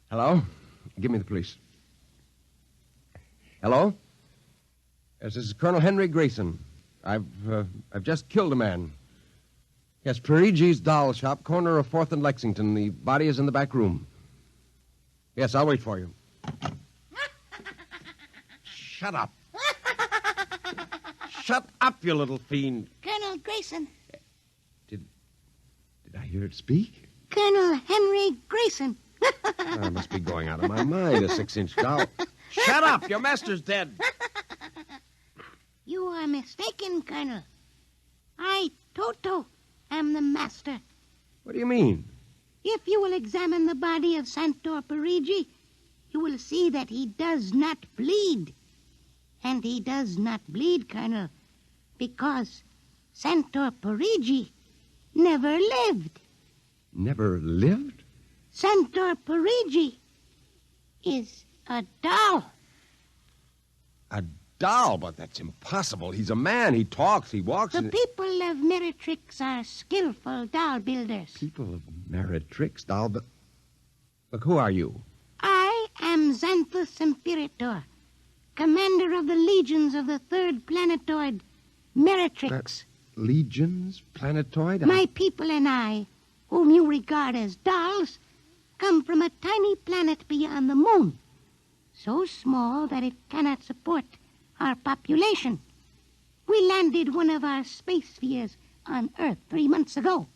Hello? Give me the police. Hello? Yes, this is Colonel Henry Grayson. I've just killed a man. Yes, Pirigi's doll shop, corner of 4th and Lexington. The body is in the back room. Yes, I'll wait for you. Shut up. Shut up, you little fiend. Colonel Grayson. Did I hear it speak? Colonel Henry Grayson. I must be going out of my mind, a 6-inch doll. Shut up! Your master's dead. You are mistaken, Colonel. I, Toto, am the master. What do you mean? If you will examine the body of Santor Parigi, you will see that he does not bleed. And he does not bleed, Colonel, because Santor Parigi never lived. Never lived? Santor Parigi is a doll. A doll? But that's impossible. He's a man. He talks. He walks. The people of Meretrix are skillful doll builders. People of Meretrix, doll. But look, who are you? I am Xanthus Imperator, commander of the legions of the 3rd planetoid, Meretrix. Legions? Planetoid? My people and I, whom you regard as dolls, come from a tiny planet beyond the moon, so small that it cannot support our population. We landed one of our space spheres on Earth 3 months ago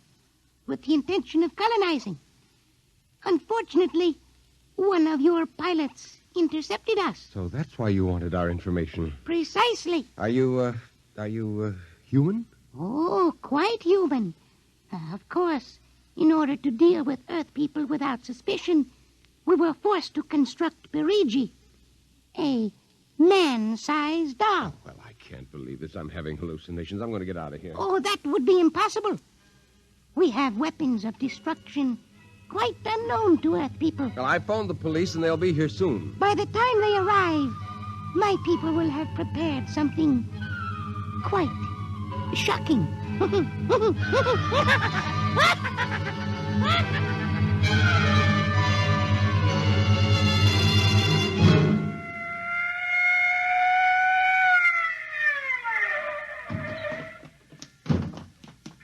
with the intention of colonizing. Unfortunately, one of your pilots intercepted us. So that's why you wanted our information. Precisely. Are you human? Oh, quite human. Of course, in order to deal with Earth people without suspicion, we were forced to construct Pirigi, a man-sized doll. Oh, well, I can't believe this. I'm having hallucinations. I'm going to get out of here. Oh, that would be impossible. We have weapons of destruction quite unknown to Earth people. Well, I phoned the police, and they'll be here soon. By the time they arrive, my people will have prepared something quite shocking.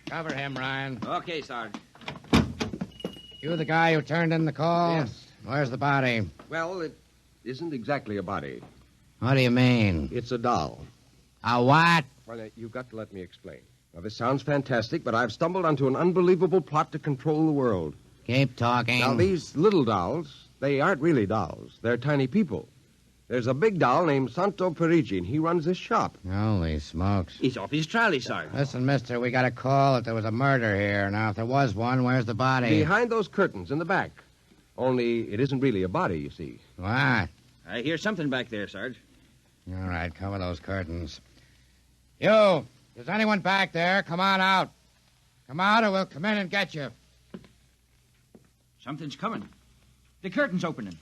Cover him, Ryan. Okay, Sarge. You the guy who turned in the call? Yes. Where's the body? Well, it isn't exactly a body. What do you mean? It's a doll. A what? Well, you've got to let me explain. Now, this sounds fantastic, but I've stumbled onto an unbelievable plot to control the world. Keep talking. Now, these little dolls, they aren't really dolls. They're tiny people. There's a big doll named Santo Parigi, and he runs this shop. Holy smokes. He's off his trolley, Sarge. Listen, mister, we got a call that there was a murder here. Now, if there was one, where's the body? Behind those curtains in the back. Only it isn't really a body, you see. What? I hear something back there, Sarge. All right, cover those curtains. You, is anyone back there? Come on out. Come out or we'll come in and get you. Something's coming. The curtain's opening.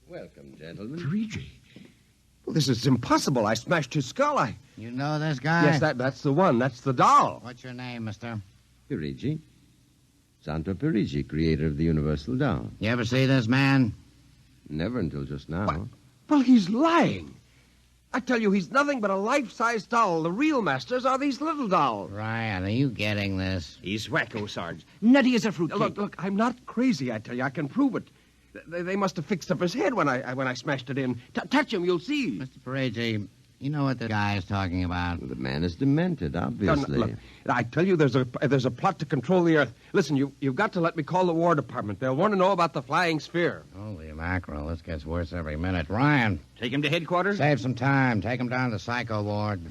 Welcome, gentlemen. Parigi. Well, this is impossible. I smashed his skull. You know this guy? Yes, that's the one. That's the doll. What's your name, mister? Pirigi. Santo Pirigi, creator of the Universal Doll. You ever see this man? Never until just now. What? Well, he's lying. I tell you, he's nothing but a life-size doll. The real masters are these little dolls. Ryan, are you getting this? He's wacko, Sarge. Nutty as a fruitcake. Look, I'm not crazy, I tell you. I can prove it. They must have fixed up his head when I smashed it in. Touch him, you'll see. Mr. Parigi, you know what the guy is talking about? The man is demented, obviously. No, look, I tell you, there's a plot to control the Earth. Listen, you've got to let me call the War Department. They'll want to know about the flying sphere. Holy mackerel, this gets worse every minute. Ryan. Take him to headquarters? Save some time. Take him down to the psycho ward.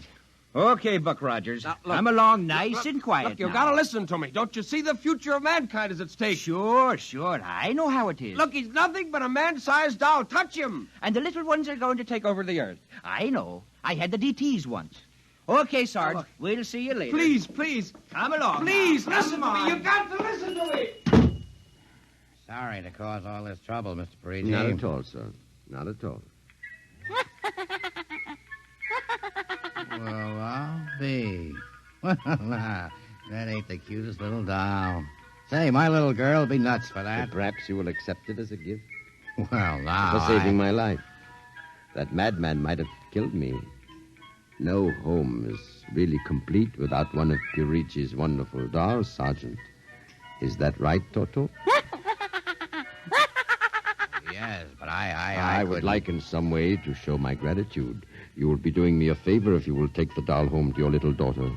Okay, Buck Rogers. Look, come along nice and quiet. Look, you've got to listen to me. Don't you see the future of mankind is at stake? Sure. I know how it is. Look, he's nothing but a man-sized doll. Touch him. And the little ones are going to take over the Earth. I know. I had the DTs once. Okay, Sarge. We'll see you later. Please. Come along. Please, now. listen to me. You've got to listen to me. Sorry to cause all this trouble, Mr. Parigi. Not at all, sir. Not at all. Well, I'll be. Well, that ain't the cutest little doll. Say, my little girl will be nuts for that. So perhaps you will accept it as a gift? Well, now, For saving my life. That madman might have killed me. No home is really complete without one of Pirigi's wonderful dolls, Sergeant. Is that right, Toto? Yes, but I would like in some way to show my gratitude. You will be doing me a favor if you will take the doll home to your little daughter.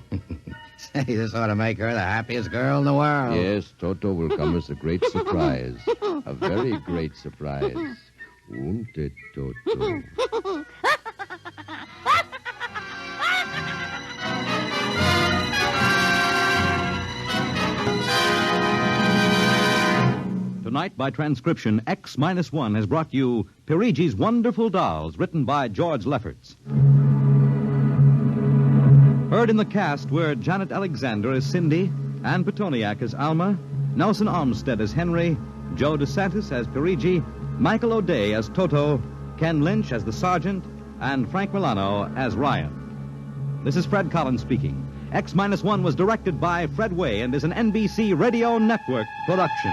Say, this ought to make her the happiest girl in the world. Yes, Toto will come as a great surprise. A very great surprise. Won't it, Toto? Tonight, by transcription, X-1 has brought you Pirigi's Wonderful Dolls, written by George Lefferts. Heard in the cast were Janet Alexander as Cindy, Ann Petoniak as Alma, Nelson Olmsted as Henry, Joe DeSantis as Pirigi, Michael O'Day as Toto, Ken Lynch as the Sergeant, and Frank Milano as Ryan. This is Fred Collins speaking. X-1 was directed by Fred Way and is an NBC Radio Network production.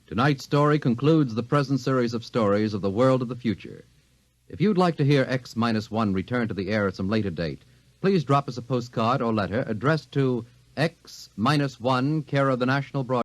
Tonight's story concludes the present series of stories of the world of the future. If you'd like to hear X-1 return to the air at some later date, please drop us a postcard or letter addressed to X-1, care of the National Broadcasting